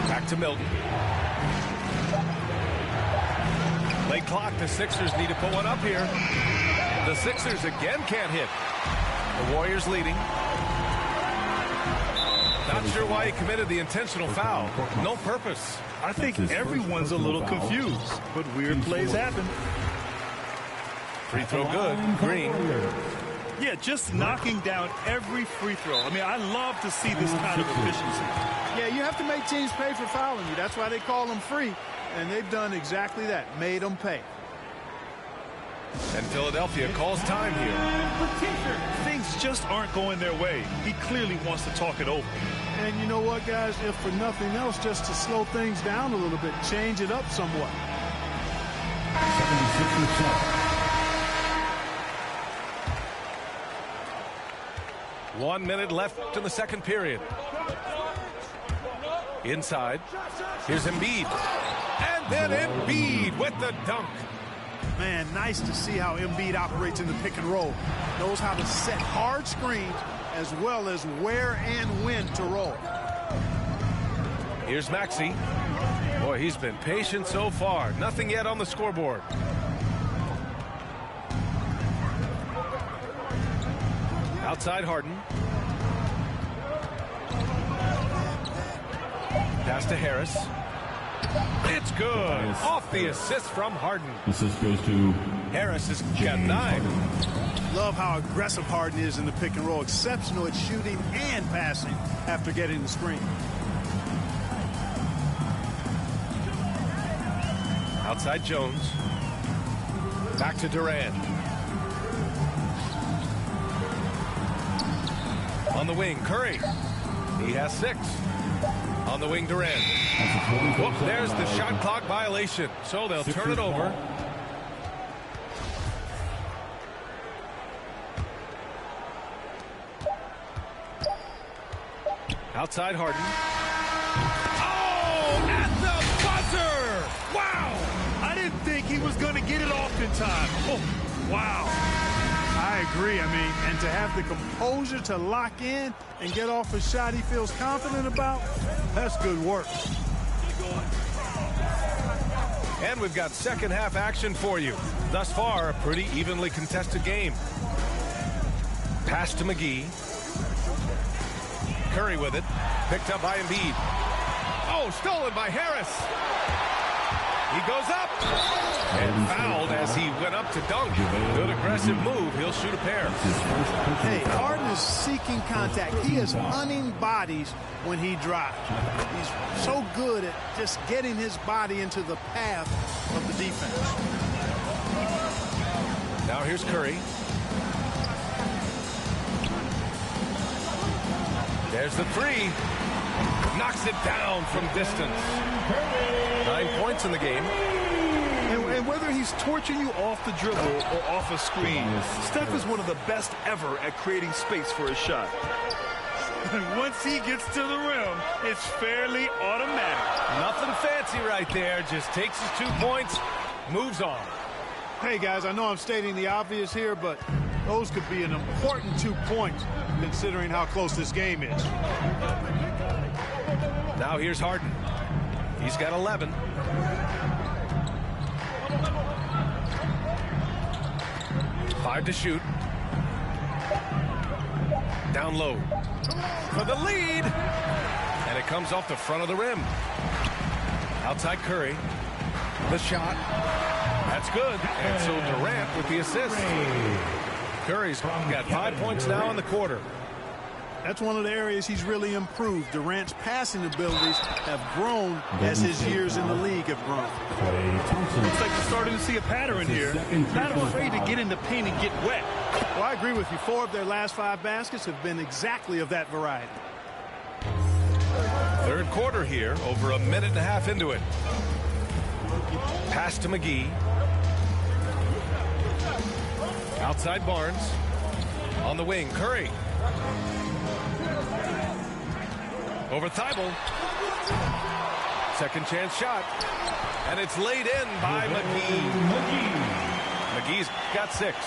Back to Milton. Late clock. The Sixers need to put one up here. The Sixers again can't hit. The Warriors leading. Not sure why he committed the intentional foul. No purpose. I think everyone's a little confused, but weird plays happen. Free throw good. Green. Yeah, just knocking down every free throw. I mean, I love to see this kind of efficiency. Yeah, you have to make teams pay for fouling you. That's why they call them free. And they've done exactly that, made them pay. And Philadelphia calls time here. Things just aren't going their way. He clearly wants to talk it over. And you know what, guys? If for nothing else, just to slow things down a little bit, change it up somewhat. 76%. 1 minute left in the second period. Inside. Here's Embiid. And then Embiid with the dunk. Man, nice to see how Embiid operates in the pick and roll. Knows how to set hard screens as well as where and when to roll. Here's Maxey. Boy, he's been patient so far. Nothing yet on the scoreboard. Outside Harden. Pass to Harris. It's good. Off the assist from Harden. Assist goes to Harris has got 9. Love how aggressive Harden is in the pick and roll. Exceptional at shooting and passing after getting the screen. Outside Jones. Back to Durant. On the wing, Curry. He has 6. On the wing, Durant. Whoop, there's the shot clock violation. So they'll turn it over. Outside Harden. Oh, at the buzzer! Wow! I didn't think he was going to get it off in time. Oh, wow. I agree. I mean, and to have the composure to lock in and get off a shot he feels confident about, that's good work. And we've got second half action for you. Thus far, a pretty evenly contested game. Pass to McGee. Curry with it. Picked up by Embiid. Oh, stolen by Harris. He goes up. And fouled as he went up to dunk. Good aggressive move. He'll shoot a pair. Hey, Harden is seeking contact. He is hunting bodies when he drives. He's so good at just getting his body into the path of the defense. Now here's Curry. There's the three. Knocks it down from distance. 9 points in the game. And whether he's torching you off the dribble or off a screen, Steph is one of the best ever at creating space for his shot. And once he gets to the rim, it's fairly automatic. Nothing fancy right there. Just takes his 2 points, moves on. Hey, guys, I know I'm stating the obvious here, but those could be an important 2 points considering how close this game is. Now here's Harden. He's got 11. Five to shoot. Down low. For the lead. And it comes off the front of the rim. Outside Curry. The shot. That's good. And so Durant with the assist. Curry's got 5 points now in the quarter. That's one of the areas he's really improved. Durant's passing abilities have grown as his years in the league have grown. Looks like you're starting to see a pattern here. Not afraid to get in the paint and get wet. Well, I agree with you. 4 of their last 5 baskets have been exactly of that variety. Third quarter here, over a minute and a half into it. Pass to McGee. Outside Barnes. On the wing, Curry. Over Thibault. Second chance shot. And it's laid in by McGee. McGee's got 6.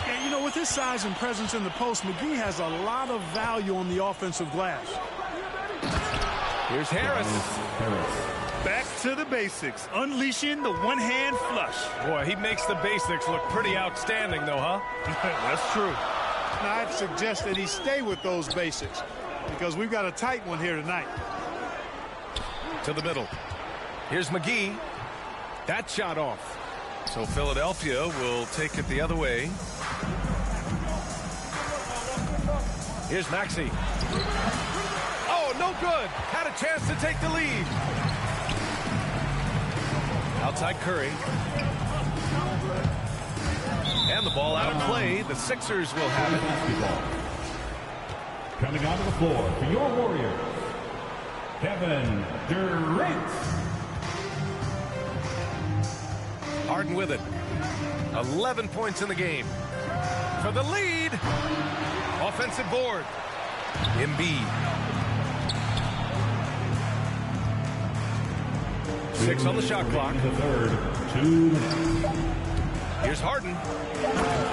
And, you know, with his size and presence in the post, McGee has a lot of value on the offensive glass. Here's Harris. Back to the basics. Unleashing the one-hand flush. Boy, he makes the basics look pretty outstanding, though, huh? That's true. Now, I'd suggest that he stay with those basics because we've got a tight one here tonight. To the middle. Here's McGee. That shot off. So Philadelphia will take it the other way. Here's Maxey. Oh, no good. Had a chance to take the lead. Outside Curry. And the ball out of play. The Sixers will have it. Coming onto the floor for your Warriors, Kevin Durant. Harden with it. 11 points in the game. For the lead. Offensive board. Embiid. 6 on the shot clock. The third, 2 minutes. Here's Harden.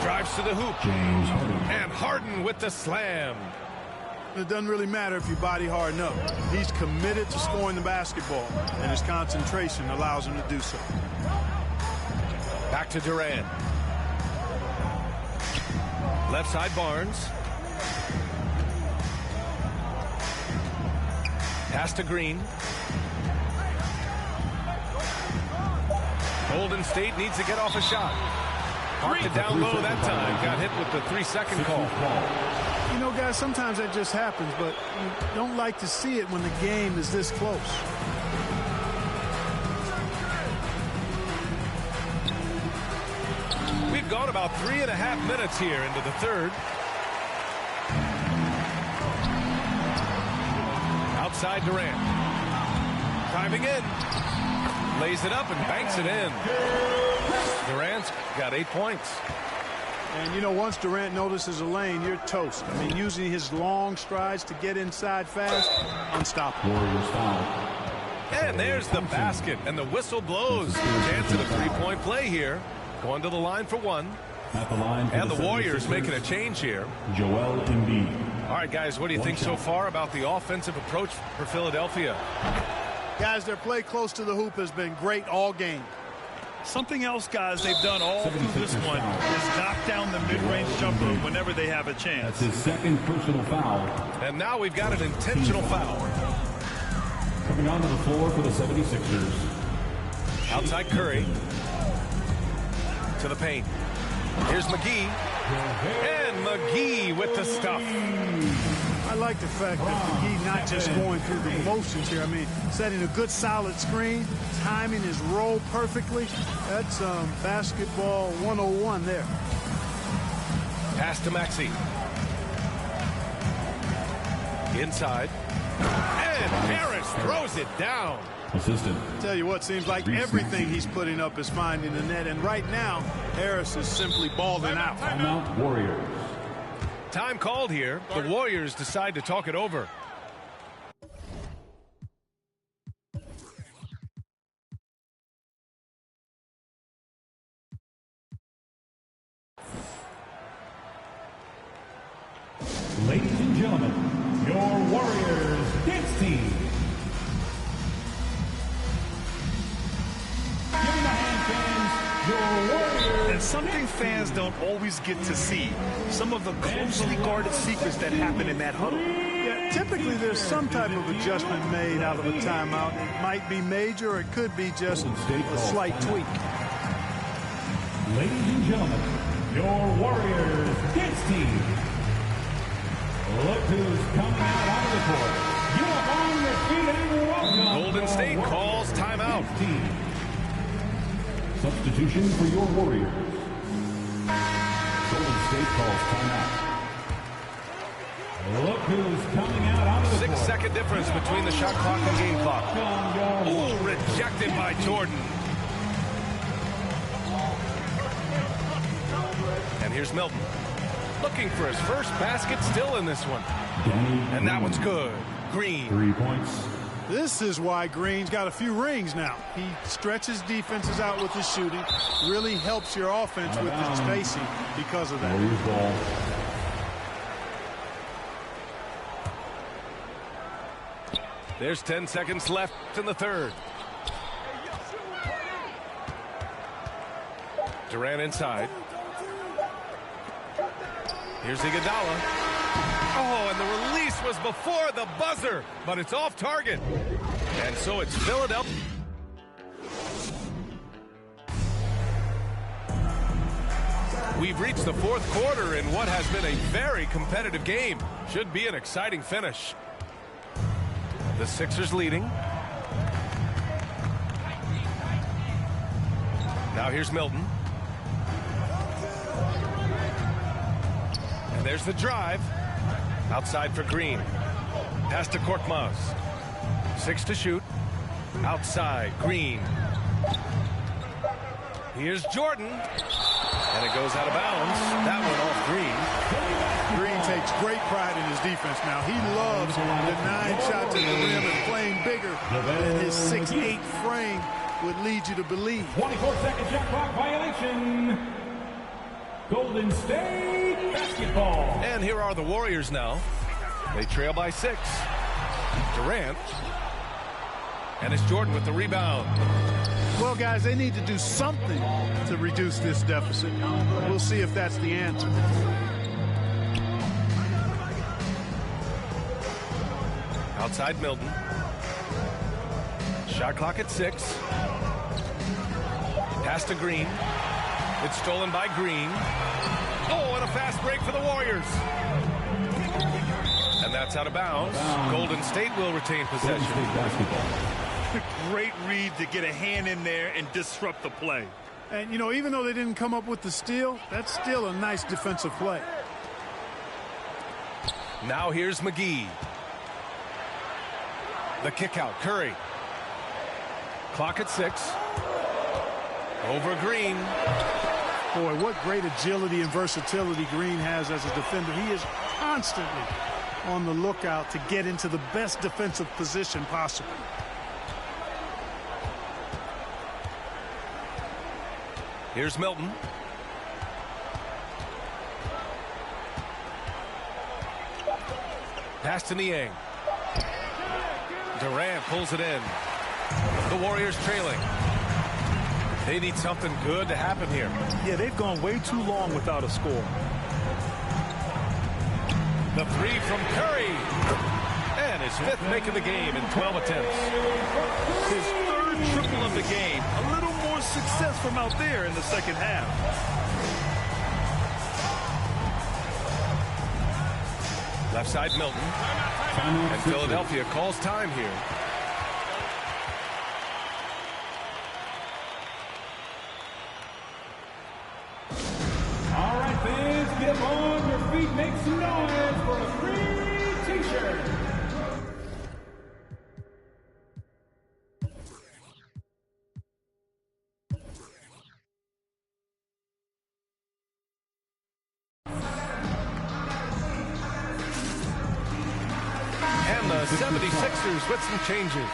Drives to the hoop. James Harden. And Harden with the slam. It doesn't really matter if you body Harden up. He's committed to scoring the basketball, and his concentration allows him to do so. Back to Durant. Left side Barnes. Pass to Green. Golden State needs to get off a shot. Marked it down low that time. Got hit with the 3-second call. You know, guys, sometimes that just happens, but you don't like to see it when the game is this close. We've gone about 3.5 minutes here into the third. Outside Durant. Driving in. Lays it up and banks it in. Durant's got 8 points. And, you know, once Durant notices a lane, you're toast. I mean, using his long strides to get inside fast, unstoppable. Warriors foul. And there's the basket, and the whistle blows. Chance at a three-point play here. Going to the line for one. At the line for And the Warriors 76ers, making a change here. Joel Embiid. All right, guys, what do you think so far about the offensive approach for Philadelphia? Guys, their play close to the hoop has been great all game. Something else, guys, they've done all through this one is knock down the mid-range jumper whenever they have a chance. That's his second personal foul. And now we've got an intentional foul. Coming onto the floor for the 76ers. Outside Curry. To the paint. Here's McGee. And McGee with the stuff. I like the fact that McGee not just going through the motions here. I mean, setting a good solid screen, timing his roll perfectly. That's basketball 101 there. Pass to Maxey. Inside. And Harris throws it down. Assistant. Tell you what, seems like everything he's putting up is finding the net. And right now, Harris is simply balling out. Timeout, Warriors. Time called here. The Warriors decide to talk it over. Ladies and gentlemen, your Warriors dance team. Give them a hand, fans. Your Warriors. And something fans don't always get to see. Some of the closely guarded secrets that happen in that huddle. Yeah, typically there's some type of adjustment made out of a timeout. It might be major or it could be just a slight tweak. Ladies and gentlemen, your Warriors dance team. Look who's coming out onto the court. Get up on your feet and welcome. Golden State calls timeout. Team. Substitution for your Warriors. Golden State calls timeout. Look who's coming out onto the court. 6-second difference between the shot clock and game clock. Oh, Rejected by Jordan. And here's Milton. Looking for his first basket, still in this one. And that one's good. Green. 3 points. This is why Green's got a few rings now. He stretches defenses out with his shooting, really helps your offense with the spacing because of that. Warriors ball. There's 10 seconds left in the third. Durant inside. Here's Iguodala. Oh, and the release was before the buzzer, but it's off target. And so it's Philadelphia. We've reached the fourth quarter in what has been a very competitive game. Should be an exciting finish. The Sixers leading. Now here's Milton. And there's the drive. Outside for Green. Pass to Korkmaz. 6 to shoot. Outside, Green. Here's Jordan. And it goes out of bounds. That one off Green. Green takes great pride in his defense now. He loves denying shots at the rim and playing bigger than his 6'8" frame would lead you to believe. 24-second shot clock violation. Golden State basketball. And here are the Warriors now. They trail by 6. Durant. And it's Jordan with the rebound. Well, guys, they need to do something to reduce this deficit. We'll see if that's the answer. Outside Milton. Shot clock at 6. Pass to Green. It's stolen by Green. Oh, and a fast break for the Warriors. And that's out of bounds. Golden State will retain possession. Great read to get a hand in there and disrupt the play. And, you know, even though they didn't come up with the steal, that's still a nice defensive play. Now here's McGee. The kick out, Curry. Clock at 6. Over Green. Boy, what great agility and versatility Green has as a defender. He is constantly on the lookout to get into the best defensive position possible. Here's Milton. Pass to Niang. Durant pulls it in. The Warriors trailing. They need something good to happen here. Yeah, they've gone way too long without a score. The 3 from Curry. And his 5th make of the game in 12 attempts. His 3rd triple of the game. A little more success from out there in the second half. Left side Milton. And Philadelphia calls time here. All right, fans, get up on your feet, make some noise for a free t-shirt. 76ers with some changes.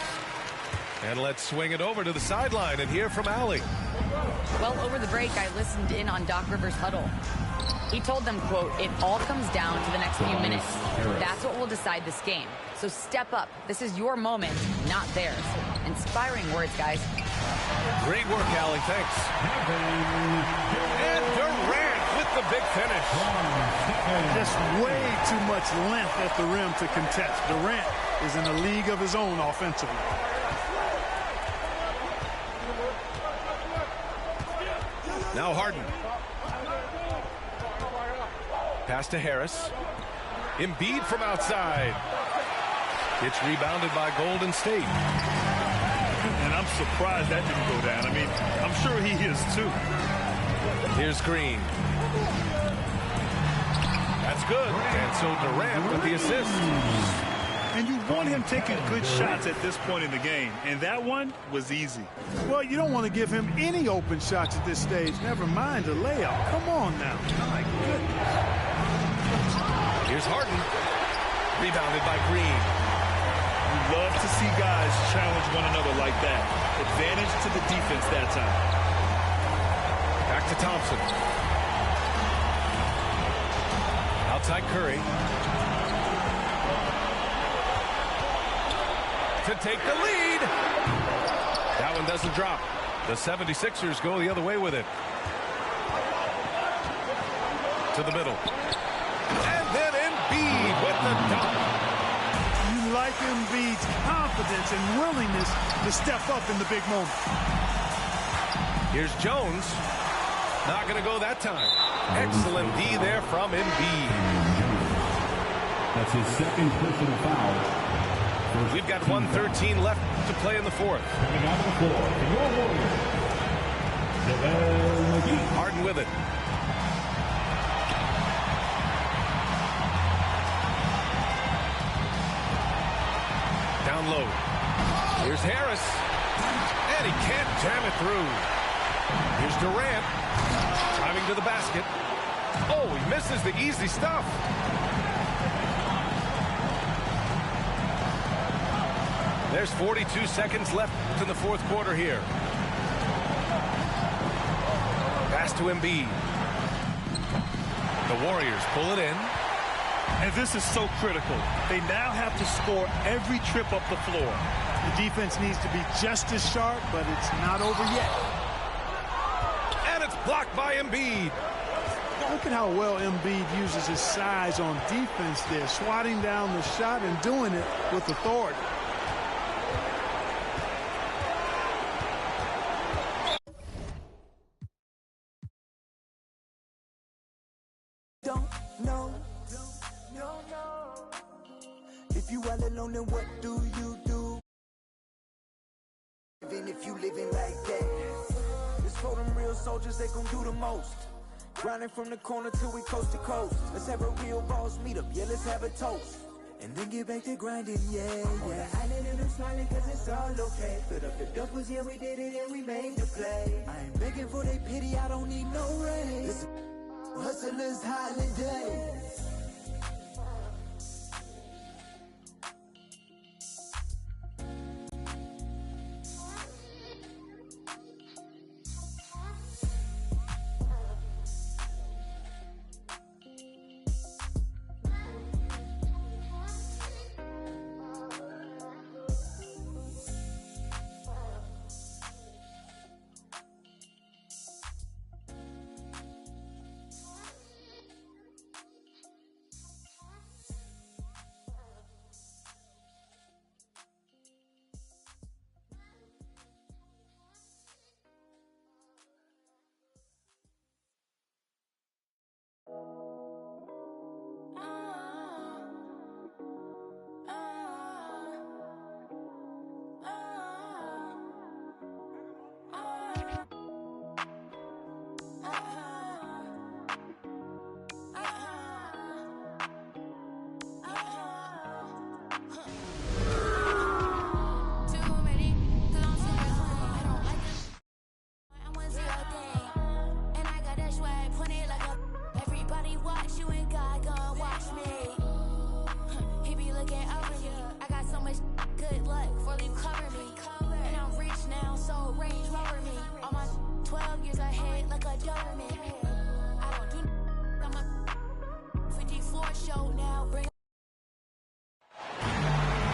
And let's swing it over to the sideline and hear from Allie. Well, over the break, I listened in on Doc Rivers' huddle. He told them, quote, "It all comes down to the next few minutes. That's what will decide this game. So step up. This is your moment, not theirs." Inspiring words, guys. Great work, Allie. Thanks. And Durant with the big finish. Just way too much length at the rim to contest. Durant is in a league of his own offensively. Now Harden. Pass to Harris. Embiid from outside. It's rebounded by Golden State. And I'm surprised that didn't go down. I mean, I'm sure he is too. Here's Green. That's good. And so Durant with the assist. And you want him taking good shots at this point in the game. And that one was easy. Well, you don't want to give him any open shots at this stage. Never mind a layup. Come on now. My goodness. Here's Harden. Rebounded by Green. You love to see guys challenge one another like that. Advantage to the defense that time. Back to Thompson. Outside Curry. To take the lead. That one doesn't drop. The 76ers go the other way with it. To the middle. And then Embiid with the dunk. You like Embiid's confidence and willingness to step up in the big moment. Here's Jones. Not going to go that time. Excellent D there from Embiid. That's his second personal foul. We've got 1:13 left to play in the fourth. Coming out of the floor for your Warriors, JaVale McGee. Harden with it. Down low. Here's Harris. And he can't jam it through. Here's Durant. Driving to the basket. Oh, he misses the easy stuff. There's 42 seconds left in the fourth quarter here. Pass to Embiid. The Warriors pull it in. And this is so critical. They now have to score every trip up the floor. The defense needs to be just as sharp, but it's not over yet. And it's blocked by Embiid. Look at how well Embiid uses his size on defense there, swatting down the shot and doing it with authority. If you all alone, then what do you do? Even if you living like that, it's for them real soldiers, they gon' do the most. Grinding from the corner till we coast to coast. Let's have a real boss meet up, yeah, let's have a toast. And then get back to grinding, yeah, yeah. On the island and I'm smiling cause it's all okay. Put up the doubles, yeah, we did it and we made the play. I ain't begging for they pity, I don't need no raise. Hustlers holiday.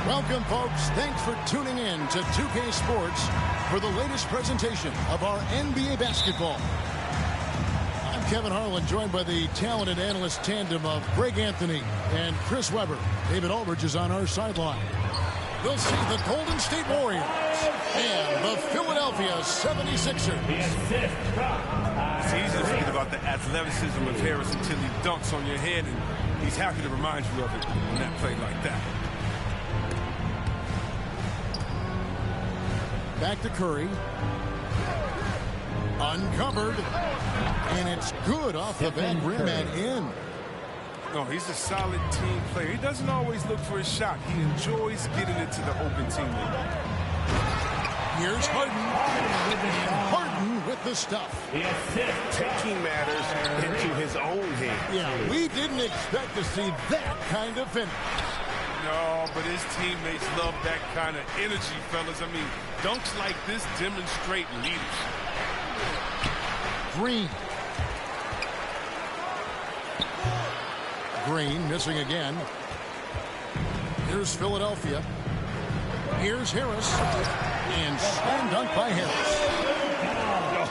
Welcome, folks. Thanks for tuning in to 2K Sports for the latest presentation of our NBA basketball. I'm Kevin Harlan, joined by the talented analyst tandem of Greg Anthony and Chris Webber. David Aldridge is on our sideline. We'll see the Golden State Warriors and the Philadelphia 76ers. It's easy to forget about the athleticism of Harris until he dunks on your head, and he's happy to remind you of it in that play like that. Back to Curry. Uncovered. And it's good off the back rim and in. No, he's a solid team player. He doesn't always look for a shot. He enjoys getting it to the open teammate. Here's Harden. And Harden with the stuff. Taking matters into his own hand. Yeah, we didn't expect to see that kind of finish. No, but his teammates love that kind of energy, fellas. I mean, dunks like this demonstrate leadership. Green. Green missing again. Here's Philadelphia. Here's Harris. And slam dunk by Harris.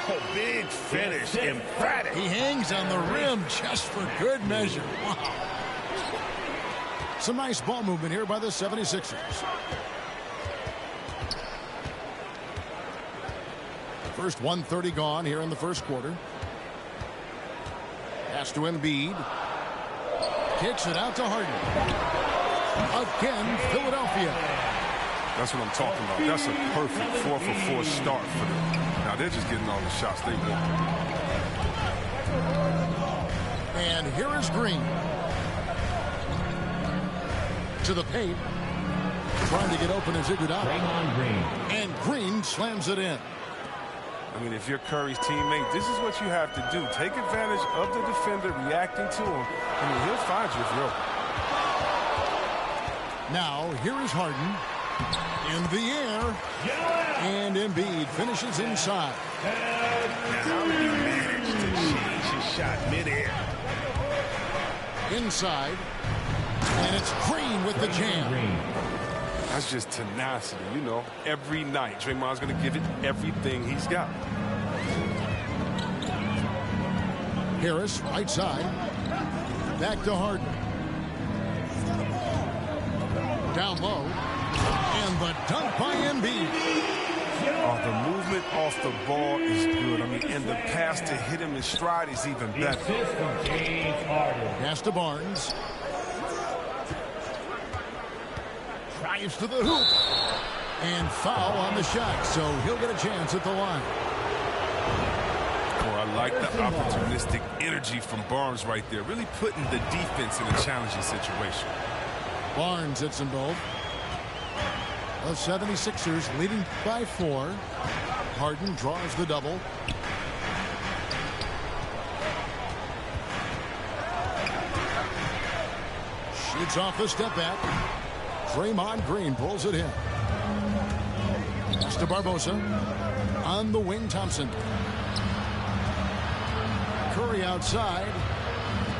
Oh, big finish. Emphatic. He hangs on the rim just for good measure. Wow. Some nice ball movement here by the 76ers. First 1:30 gone here in the first quarter. Pass to Embiid. Kicks it out to Harden. Again, Philadelphia. That's what I'm talking about. That's a perfect 4-for-4 start for them. Now they're just getting all the shots they want. And here is Green. To the paint. Trying to get open as Iguodala. And Green slams it in. I mean, if you're Curry's teammate, this is what you have to do. Take advantage of the defender reacting to him. I mean, he'll find you if you're open. Now, here is Harden. In the air. And Embiid finishes inside. Now, how did he manage to change his shot midair? Inside. And it's Green with the jam. That's just tenacity, you know. Every night, Draymond's going to give it everything he's got. Harris, right side. Back to Harden. Down low. And the dunk by Embiid. Oh, the movement off the ball is good. I mean, and the pass to hit him in stride is even better. Pass to Barnes. Drives to the hoop. And foul on the shot, so he'll get a chance at the line. Oh, I like the opportunistic energy from Barnes right there. Really putting the defense in a challenging situation. Barnes hits them both. The 76ers leading by 4. Harden draws the double. Shoots off the step back. Draymond Green pulls it in. Pass to Barbosa. On the wing, Thompson. Curry outside.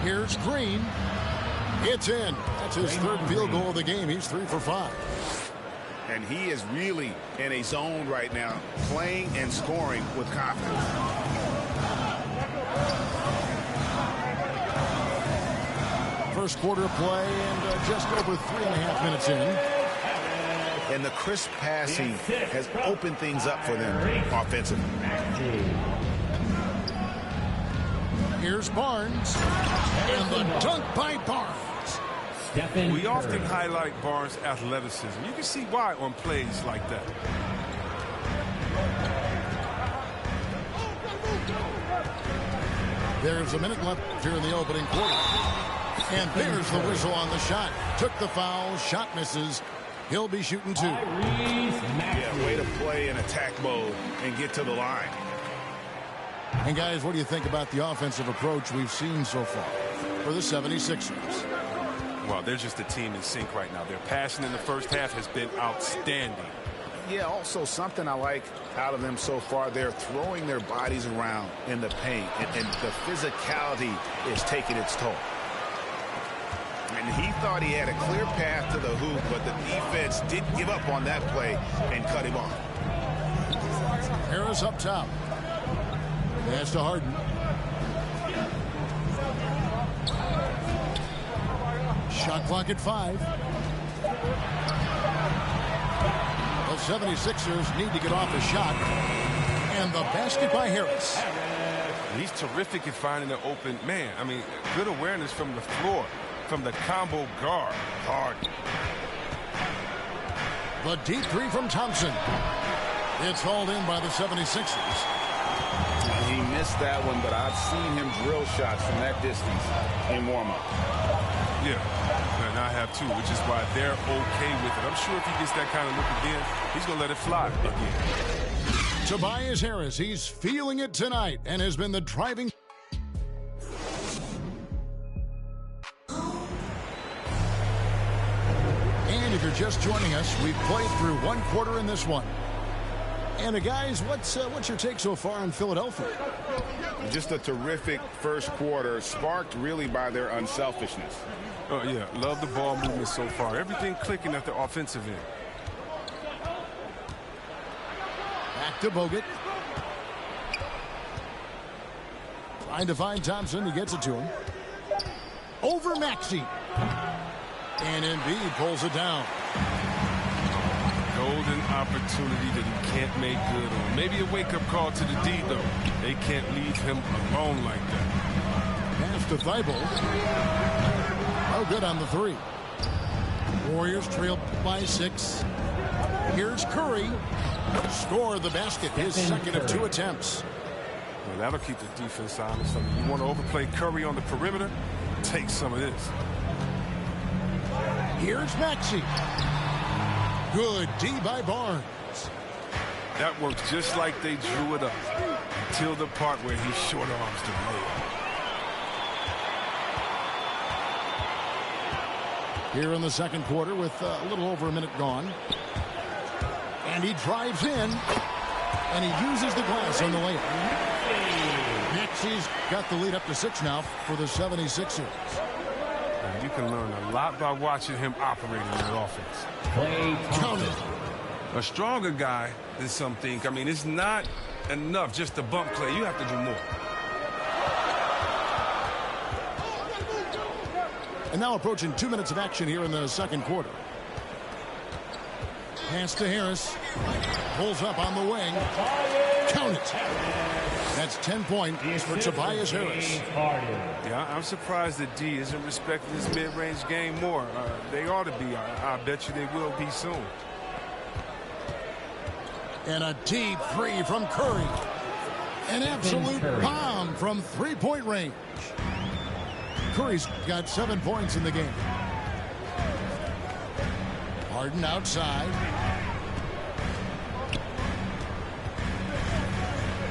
Here's Green. It's in. That's his third field goal of the game. He's 3 for 5. And he is really in a zone right now, playing and scoring with confidence. First quarter play and just over 3.5 minutes in. And the crisp passing has opened things up for them offensively. Here's Barnes. And the dunk by Barnes. We often highlight Barnes' athleticism. You can see why on plays like that. There's a minute left here in the opening quarter. And there's the whistle on the shot. Took the foul. Shot misses. He'll be shooting 2. Yeah, way to play in attack mode and get to the line. And guys, what do you think about the offensive approach we've seen so far for the 76ers? Well, they're just a team in sync right now. Their passing in the first half has been outstanding. Yeah, also something I like out of them so far, they're throwing their bodies around in the paint, and the physicality is taking its toll. And he thought he had a clear path to the hoop, but the defense didn't give up on that play and cut him off. Harris up top. Pass to Harden. Shot clock at 5. The 76ers need to get off a shot. And the basket by Harris. He's terrific at finding an open man. I mean, good awareness from the floor, from the combo guard. Harden. The deep three from Thompson. It's hauled in by the 76ers. He missed that one, but I've seen him drill shots from that distance in warm-up. Yeah, and I have too, which is why they're okay with it. I'm sure if he gets that kind of look again, he's going to let it fly again. Tobias Harris, he's feeling it tonight and has been the driving. And if you're just joining us, we've played through one quarter in this one. And guys, what's your take so far on Philadelphia? Just a terrific first quarter, sparked really by their unselfishness. Oh, yeah, love the ball movement so far. Everything clicking at the offensive end. Back to Bogut. Trying to find Thompson. He gets it to him. Over Maxey. And Embiid pulls it down. Golden opportunity that he can't make good on. Maybe a wake-up call to the D, though. They can't leave him alone like that. Pass to Thibault. Oh, good on the 3. Warriors trail by 6. Here's Curry. Score the basket. His second of 2 attempts. Well, that'll keep the defense honest. I mean, you want to overplay Curry on the perimeter? Take some of this. Here's Maxey. Good D by Barnes. That works just like they drew it up until the part where he short arms the layup. Here in the second quarter with a little over a minute gone. And he drives in. And he uses the glass on the layup. Maxey's got the lead up to 6 now for the 76ers. And you can learn a lot by watching him operate in that offense. Counted. A stronger guy than some think. I mean, it's not enough just to bump Clay. You have to do more. And now approaching 2 minutes of action here in the second quarter. Pass to Harris. Pulls up on the wing. Count it. That's 10 points for Tobias Harris. Yeah, I'm surprised that D isn't respecting this mid-range game more. They ought to be. I bet you they will be soon. And a deep 3 from Curry. An absolute bomb from 3-point range. Curry's got 7 points in the game. Harden outside.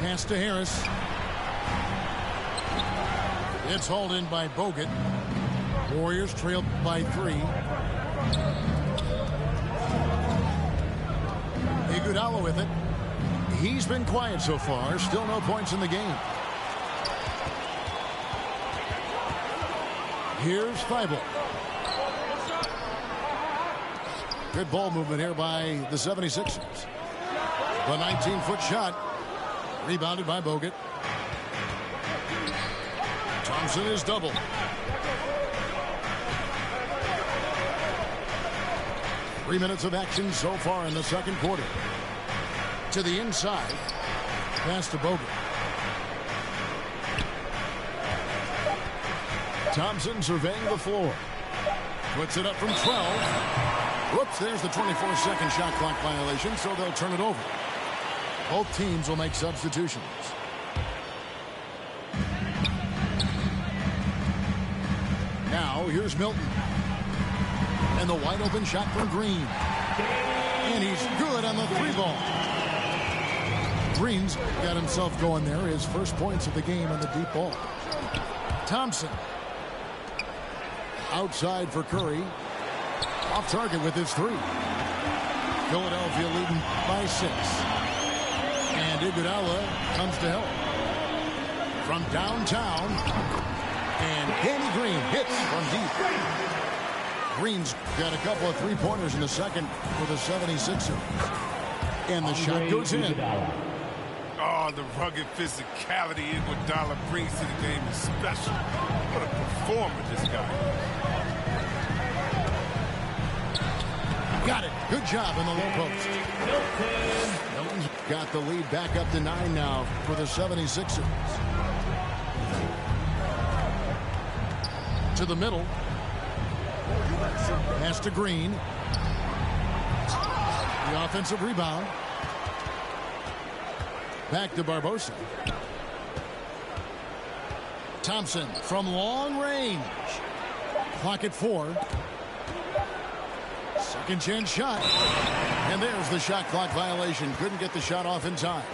Pass to Harris. It's hauled in by Bogut. Warriors trailed by 3. Iguodala with it. He's been quiet so far. Still no points in the game. Here's Thibault. Good ball movement here by the 76ers. The 19-foot shot. Rebounded by Bogut. Thompson is doubled. Three minutes of action so far in the second quarter. To the inside. Pass to Bogut. Thompson surveying the floor. Puts it up from 12. Whoops, there's the 24-second shot clock violation, so they'll turn it over. Both teams will make substitutions. Now, here's Milton. And the wide open shot from Green. And he's good on the 3-ball. Green's got himself going there. His first points of the game on the deep ball. Thompson. Outside for Curry. Off target with his 3. Philadelphia leading by 6. And Iguodala comes to help. From downtown. And Danny Green hits from deep. Green's got a couple of three-pointers in the second for the 76ers. And the shot goes in. Oh, the rugged physicality Iguodala brings to the game is special. What a performer this guy is. Got it. Good job in the low post. Milton's got the lead back up to 9 now for the 76ers. To the middle. Pass to Green. The offensive rebound. Back to Barbosa. Thompson from long range. Clock at 4. Second chance shot. And there's the shot clock violation. Couldn't get the shot off in time.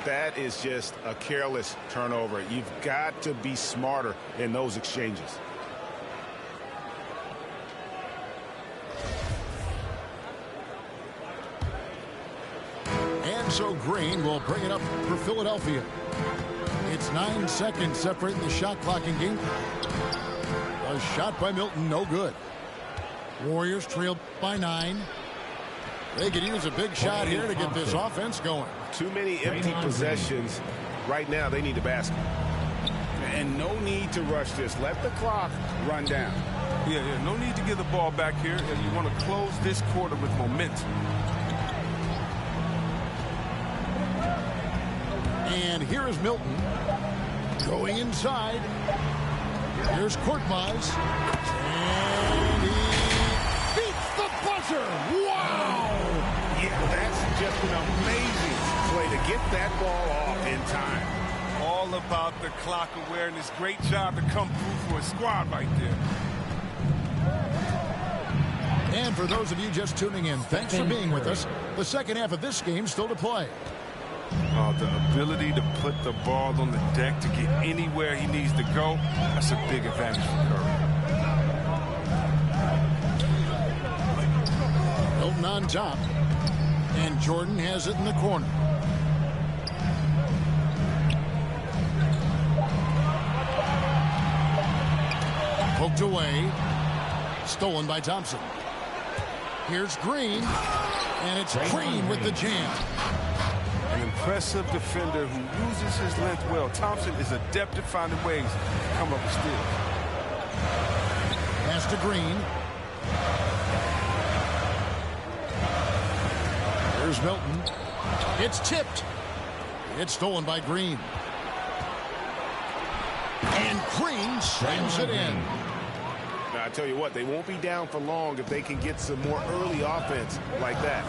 That is just a careless turnover. You've got to be smarter in those exchanges. And so Green will bring it up for Philadelphia. It's 9 seconds separating the shot clock and game. A shot by Milton, no good. Warriors trailed by 9. They could use a big shot here to get this offense going. Too many empty possessions. Right now, they need a basket. And no need to rush this. Let the clock run down. Yeah, no need to give the ball back here. You want to close this quarter with momentum. And here is Milton going inside. Here's Korkmaz. And he beats the buzzer. Wow! Yeah, that's just an amazing play to get that ball off in time. All about the clock awareness. Great job to come through for a squad right there. And for those of you just tuning in, thanks for being with us. The second half of this game still to play. The ability to put the ball on the deck to get anywhere he needs to go, that's a big advantage for Curry. Milton on top. And Jordan has it in the corner. Poked away. Stolen by Thompson. Here's Green. And it's Green with the jam. An impressive defender who uses his length well. Thompson is adept at finding ways to come up with steals. Pass to Green. Here's Milton. It's tipped. It's stolen by Green. And Green slams it in. Now, I tell you what, they won't be down for long if they can get some more early offense like that.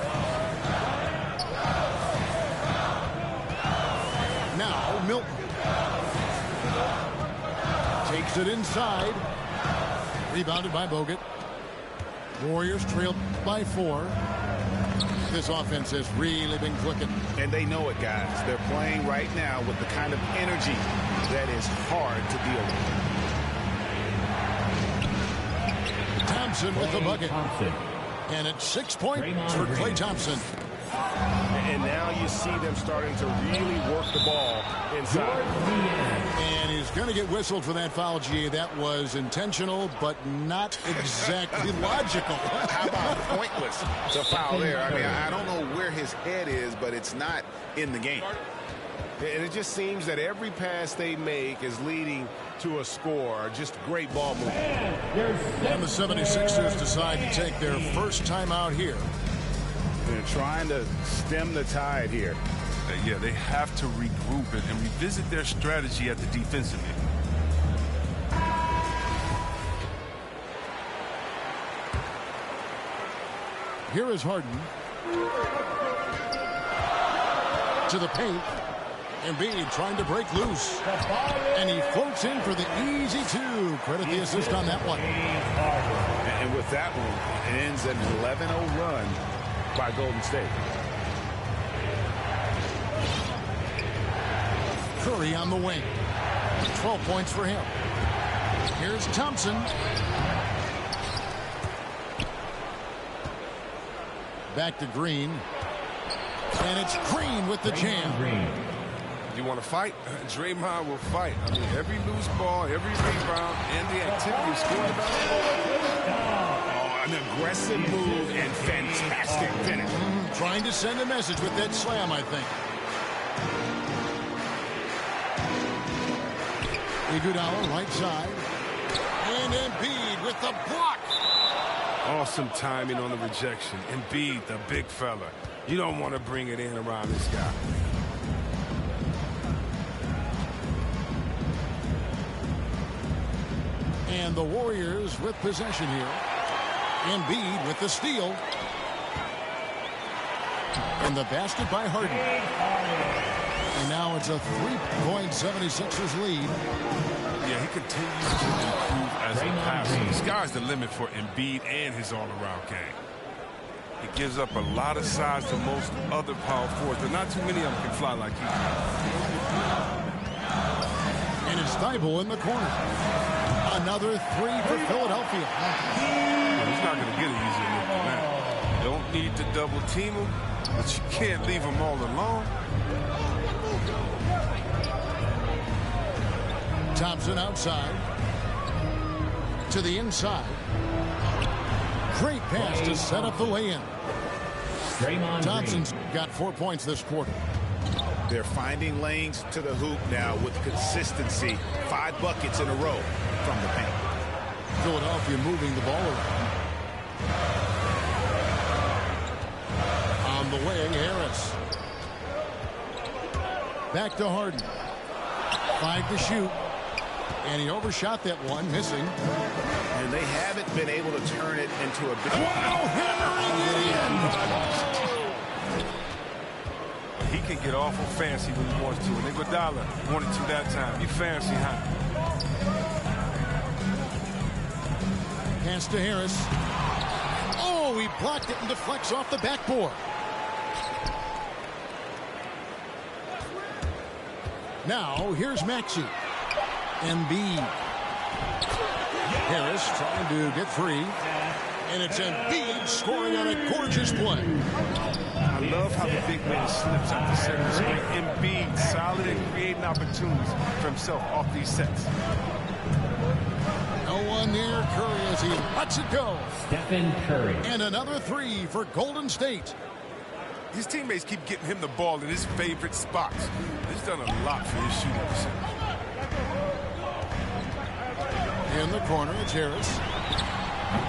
Now Milton takes it inside. Rebounded by Bogut. Warriors trailed by 4. This offense has really been clicking. And they know it, guys. They're playing right now with the kind of energy that is hard to deal with. Thompson with the bucket. And it's 6 points for Klay Thompson. And now you see them starting to really work the ball inside. And he's going to get whistled for that foul, G. That was intentional, but not exactly logical. How about pointless, the foul there? I mean, I don't know where his head is, but it's not in the game. And it just seems that every pass they make is leading to a score. Just great ball movement. And the 76ers decide to take their first time out here. They're trying to stem the tide here. Yeah, they have to regroup it and revisit their strategy at the defensive end. Here is Harden. To the paint. Embiid trying to break loose. And he floats in for the easy 2. Credit the assist on that one. And with that one, it ends an 11-0 run by Golden State. Curry on the wing. 12 points for him. Here's Thompson. Back to Green. And it's Green with the jam. You want to fight? Draymond will fight. I mean, every loose ball, every rebound, and the activity of scoring an aggressive move and fantastic finish. Trying to send a message with that slam, I think. Iguodala right side. And Embiid with the block. Awesome timing on the rejection. Embiid, the big fella. You don't want to bring it in around this guy. And the Warriors with possession here. Embiid with the steal. And the basket by Harden. And now it's a 3-point 76ers lead. Yeah, he continues to improve as a passer. The sky's the limit for Embiid and his all-around game. He gives up a lot of size to most other power forwards, but not too many of them can fly like he can. And it's Thibault in the corner. Another three for Philadelphia. Well, he's not going to get it easier than that. Don't need to double team him, but you can't leave him all alone. Thompson outside. To the inside. Great pass to set up the lay-in. Thompson's got 4 points this quarter. They're finding lanes to the hoop now with consistency. 5 buckets in a row from the paint. Philadelphia moving the ball around. On the wing, Harris. Back to Harden. 5 to shoot. And he overshot that one, missing. And they haven't been able to turn it into a big... Wow, hammering it in! He can get awful fancy when he wants to. And Iguodala wanted to that time. He fancy high. Pass to Harris. Oh, he blocked it and deflects off the backboard. Now, here's Maxey. Embiid. Harris trying to get free. And it's Embiid scoring on a gorgeous play. I love how the big man slips at the center screen. Embiid solid and creating opportunities for himself off these sets. No one near Curry as he lets it go. Stephen Curry. And another three for Golden State. His teammates keep getting him the ball in his favorite spots. He's done a lot for his shooting percentage. In the corner, it's Harris.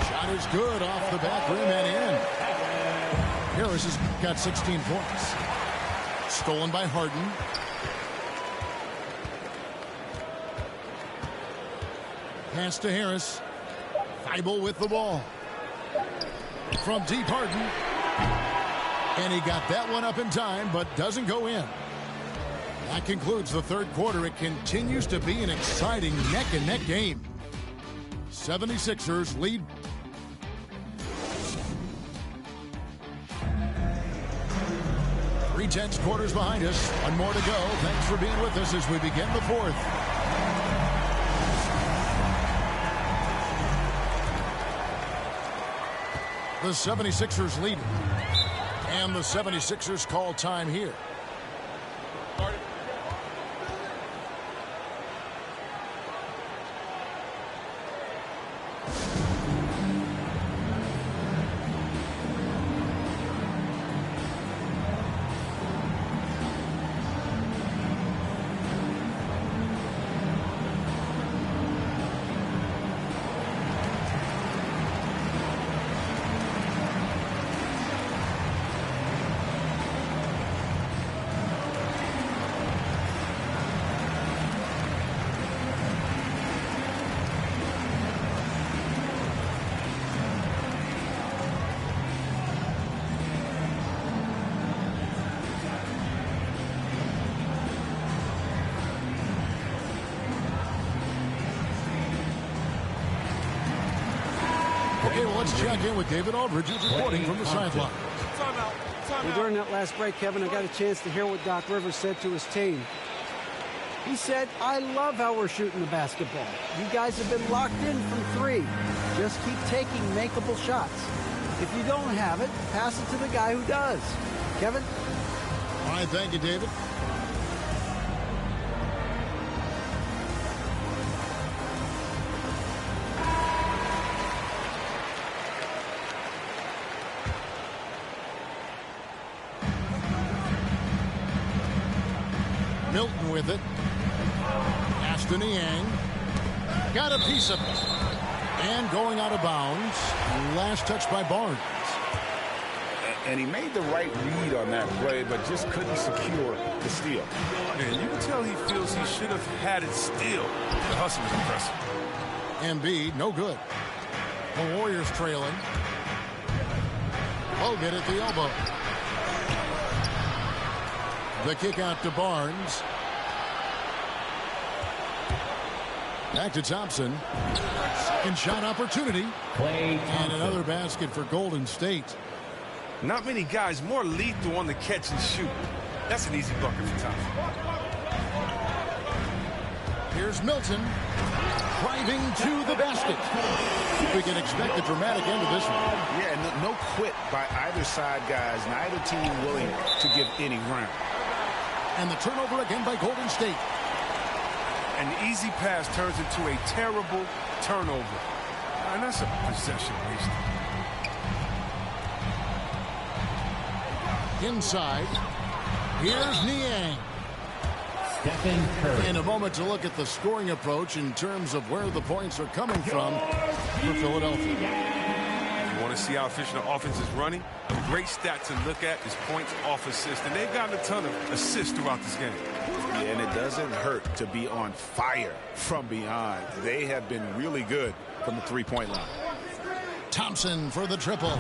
Shot is good off the back rim and in. Harris has got 16 points. Stolen by Harden. Pass to Harris. Thibault with the ball. From deep, Harden. And he got that one up in time, but doesn't go in. That concludes the third quarter. It continues to be an exciting neck-and-neck game. 76ers lead. Three-tenths quarters behind us. One more to go. Thanks for being with us as we begin the fourth. The 76ers lead. And the 76ers call time here. Okay, well, let's check in with David Aldridge, who's reporting from the sideline. Well, during that last break, Kevin, I got a chance to hear what Doc Rivers said to his team. He said, I love how we're shooting the basketball. You guys have been locked in from three. Just keep taking makeable shots. If you don't have it, pass it to the guy who does. Kevin? All right, thank you, David. Milton with it. Ashton Niang. Got a piece of it. And going out of bounds. Last touch by Barnes. And he made the right read on that play, but just couldn't secure the steal. And you can tell he feels he should have had it still. The hustle was impressive. Embiid, no good. The Warriors trailing. Bogut at the elbow. The kick out to Barnes. Back to Thompson. Second shot opportunity. And another basket for Golden State. Not many guys more lethal on the catch and shoot. That's an easy bucket for Thompson. Here's Milton. Driving to the basket. We can expect a dramatic end to this one. Yeah, no quit by either side, guys. Neither team willing to give any ground. And the turnover again by Golden State. An easy pass turns into a terrible turnover. And that's a possession waste. Inside. Here's Niang. Stephen Curry. In a moment to look at the scoring approach in terms of where the points are coming from for Philadelphia. You want to see how efficient the offense is running? A great stat to look at is points off assist. And they've gotten a ton of assists throughout this game. Yeah, and it doesn't hurt to be on fire from beyond. They have been really good from the three-point line. Thompson for the triple.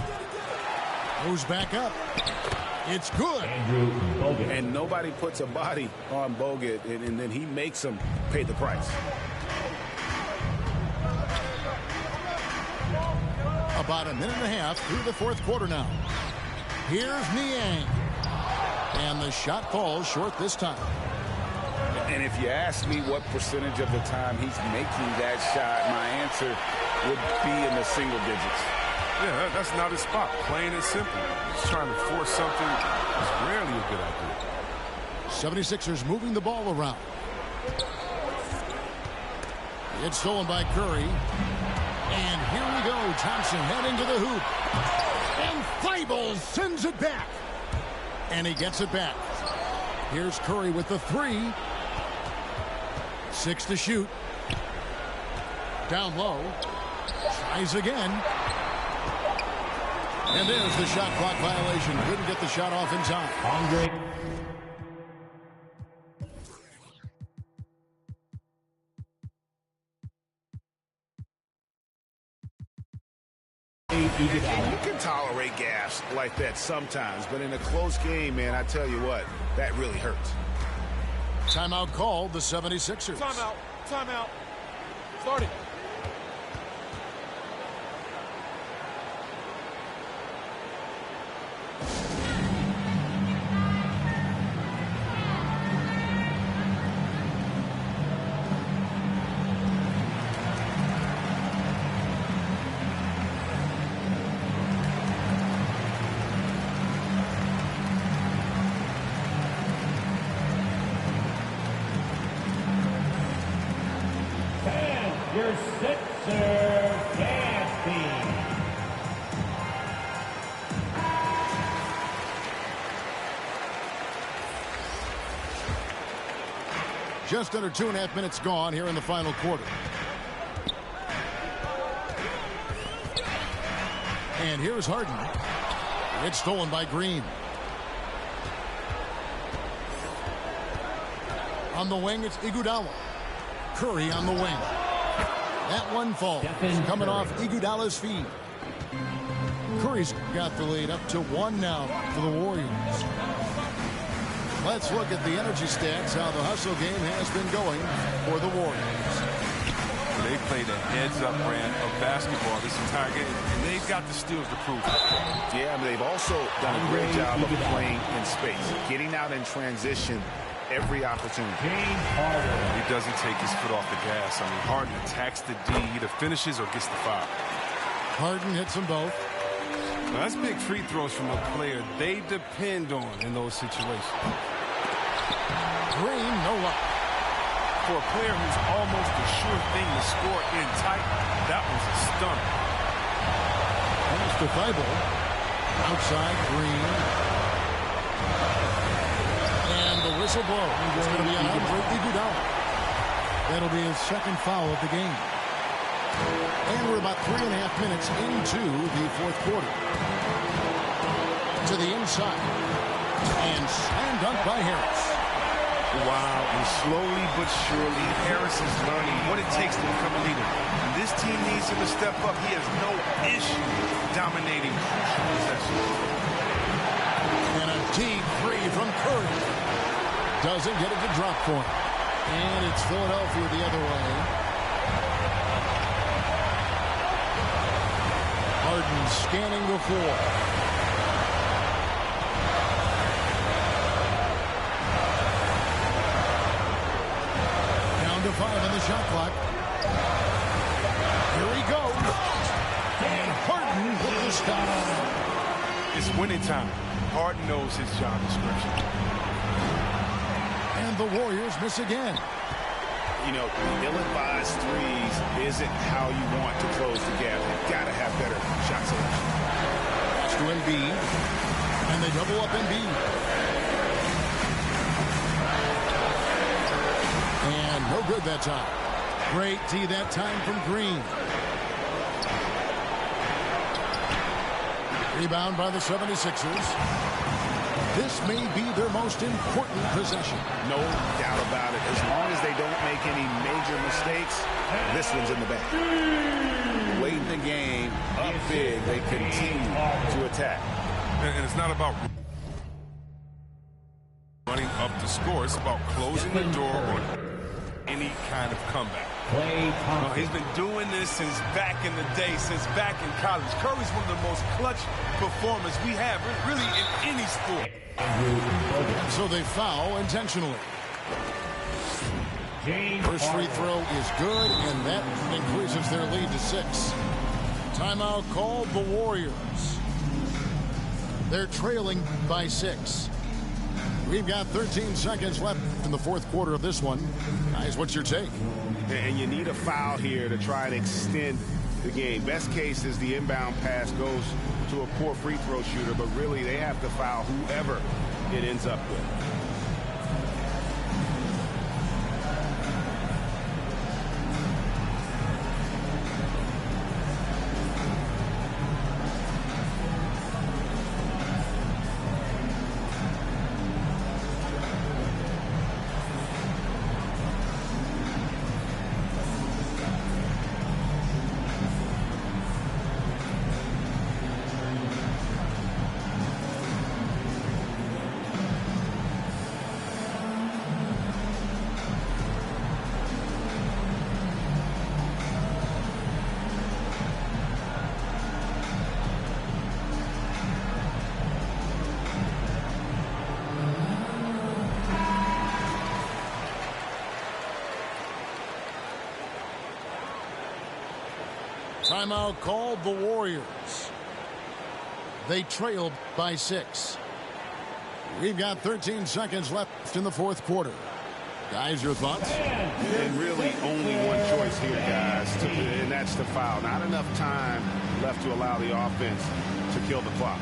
Goes back up. It's good. And nobody puts a body on Bogut, and then he makes them pay the price. About a minute and a half through the fourth quarter now. Here's Niang. And the shot falls short this time. And if you ask me what percentage of the time he's making that shot, my answer would be in the single digits. Yeah, that's not his spot. Plain and simple. Just trying to force something is rarely a good idea. 76ers moving the ball around. It's stolen by Curry. And here we go. Thompson heading to the hoop. And Thibault sends it back. And he gets it back. Here's Curry with the three. 6 to shoot. Down low. Tries again. And there's the shot clock violation. Couldn't get the shot off in time. Andre. You can tolerate gas like that sometimes, but in a close game, man, I tell you what, that really hurts. Timeout called, the 76ers. Timeout. Timeout. Starting. Your Sixer gas team. Just under 2.5 minutes gone here in the final quarter. And here's Harden. It's stolen by Green. On the wing, it's Iguodala. Curry on the wing. That one falls. Coming off Iguodala's feet. Curry's got the lead up to 1 now for the Warriors. Let's look at the energy stats, how the hustle game has been going for the Warriors. They played a heads-up brand of basketball this entire game, and they've got the steals to prove it. Yeah, but they've also done a great job of playing in space, getting out in transition every opportunity. He doesn't take his foot off the gas. I mean, Harden attacks the D, either finishes or gets the foul. Harden hits them both. Now, that's big free throws from a player they depend on in those situations. Green, no luck. For a player who's almost a sure thing to score in tight, that was a stunner. Pass to Thibault. Outside, Green. And the whistle blows. It's going to be on Andre Iguodala. That'll be his second foul of the game. And we're about 3.5 minutes into the fourth quarter. To the inside. And slam dunk by Harris. Wow, and slowly but surely, Harris is learning what it takes to become a leader. And this team needs him to step up. He has no issue dominating crucial possessions. And a deep three from Curry. Doesn't get it to drop for him. And it's Philadelphia the other way. Harden scanning the floor. Down to 5 on the shot clock. Here he goes. And Harden with the stop. It's winning time. Harden knows his job description. And the Warriors miss again. You know, ill-advised threes isn't how you want to close the gap. You've got to have better shot selection. Pass to Embiid. And they double up Embiid. And no good that time. Great D that time from Green. Rebound by the 76ers. This may be their most important possession. No doubt about it. As long as they don't make any major mistakes, this one's in the bag. Late in the game, up big, they continue to attack. And it's not about running up the score. It's about closing the door on any kind of comeback. No, he's been doing this since back in the day, since back in college. Curry's one of the most clutch performers we have, really, in any sport. So they foul intentionally. First free throw is good, and that increases their lead to 6. Timeout called the Warriors. They're trailing by 6. We've got 13 seconds left in the fourth quarter of this one. Guys, what's your take? And you need a foul here to try and extend the game. Best case is the inbound pass goes to a poor free throw shooter, but really they have to foul whoever it ends up with. Timeout called the Warriors. They trailed by 6. We've got 13 seconds left in the fourth quarter. Guys, your thoughts? And really only one choice here, guys, and that's the foul. Not enough time left to allow the offense to kill the clock.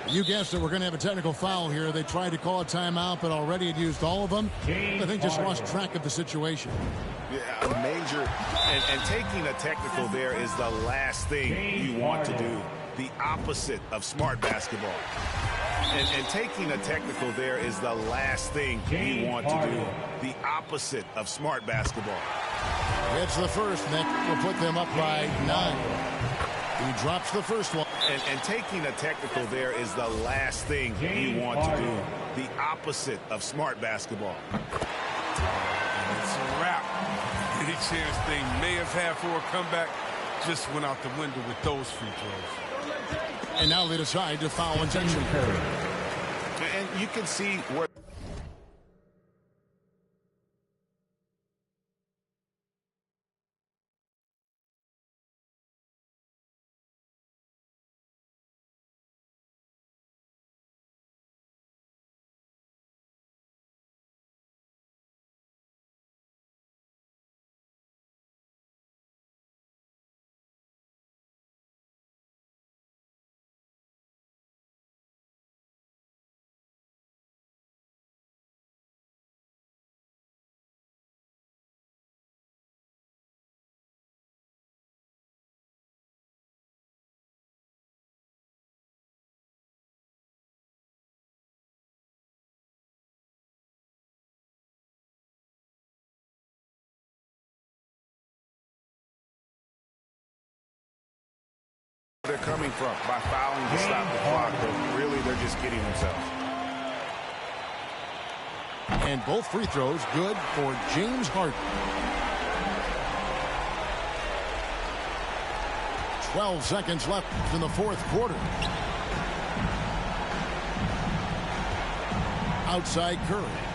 You guessed it, we're going to have a technical foul here. They tried to call a timeout, but already had used all of them. I think just lost track of the situation. Yeah, a major, and taking a technical there is the last thing you want to do. the opposite of smart basketball. And taking a technical there is the last thing you want to do. The opposite of smart basketball. It's the first, Nick. Will put them up by 9. He drops the first one. And taking a technical there is the last thing you want to do. The opposite of smart basketball. It's a wrap. Any chance they may have had for a comeback just went out the window with those free throws. And now they decide to foul intentionally. And you can see where they're coming from by fouling to stop the clock, but really they're just kidding themselves. And both free throws good for James Harden. 12 seconds left in the fourth quarter. Outside Curry.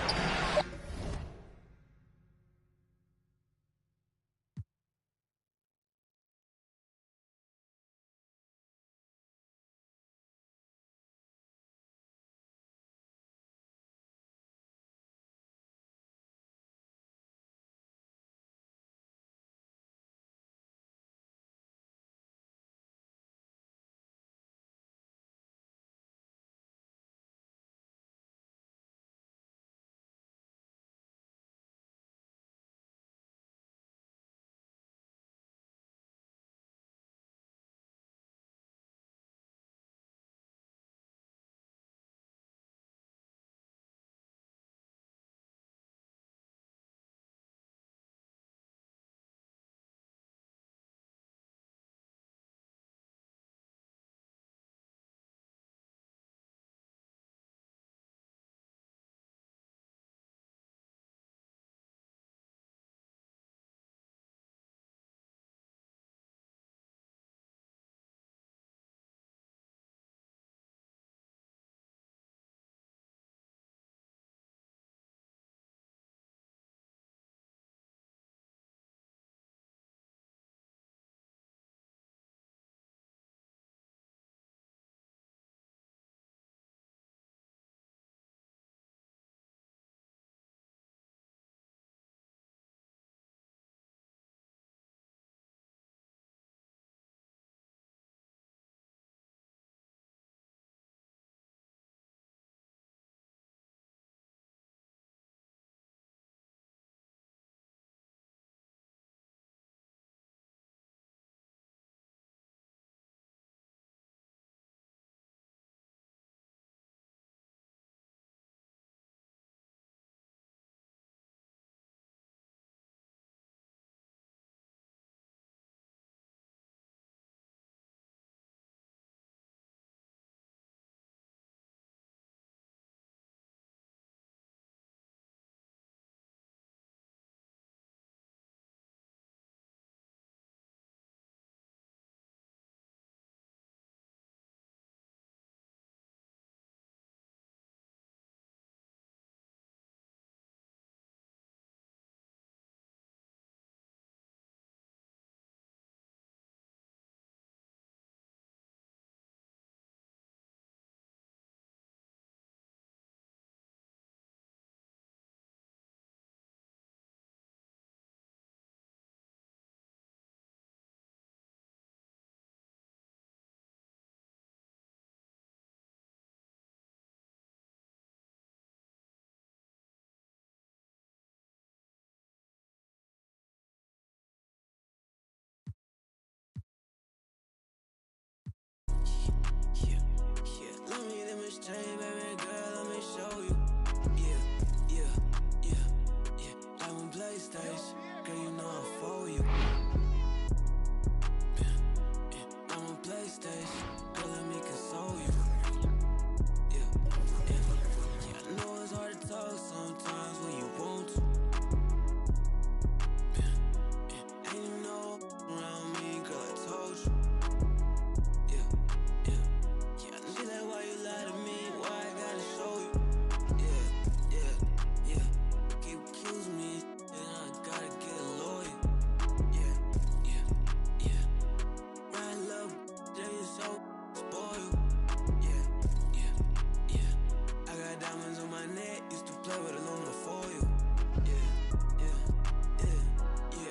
Tell me them is change, baby girl, let me show you. Yeah. Diamond PlayStation, girl, you know I'm for you. Diamond PlayStation, girl, let me console you. Yeah, I know it's hard to talk sometimes when you want to. And you know around me, girl, I told you. Yeah. I know that why you lie to me, why I gotta show you. Yeah. Keep accusing me, and I gotta get loyal. Yeah. Right love, they so spoiled. Yeah. I got diamonds on my neck, used to play with aluminum foil. Yeah.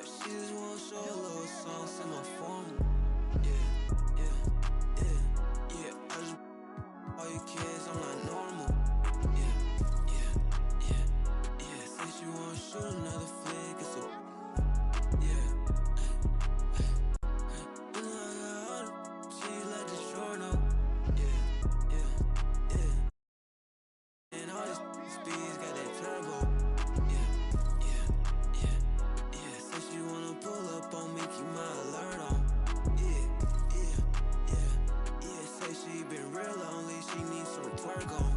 She just wanna show a little song, send my formula. Yeah. I just all you kids, I'm not normal. Yeah. Since you wanna shoot another flick, it's a You know I got all the cheese like the short note. Yeah. And all these speeds got that turbo. Yeah. Since you wanna pull up on me, keep my alert on. Yeah. Say she been real lonely, she needs some twerk on.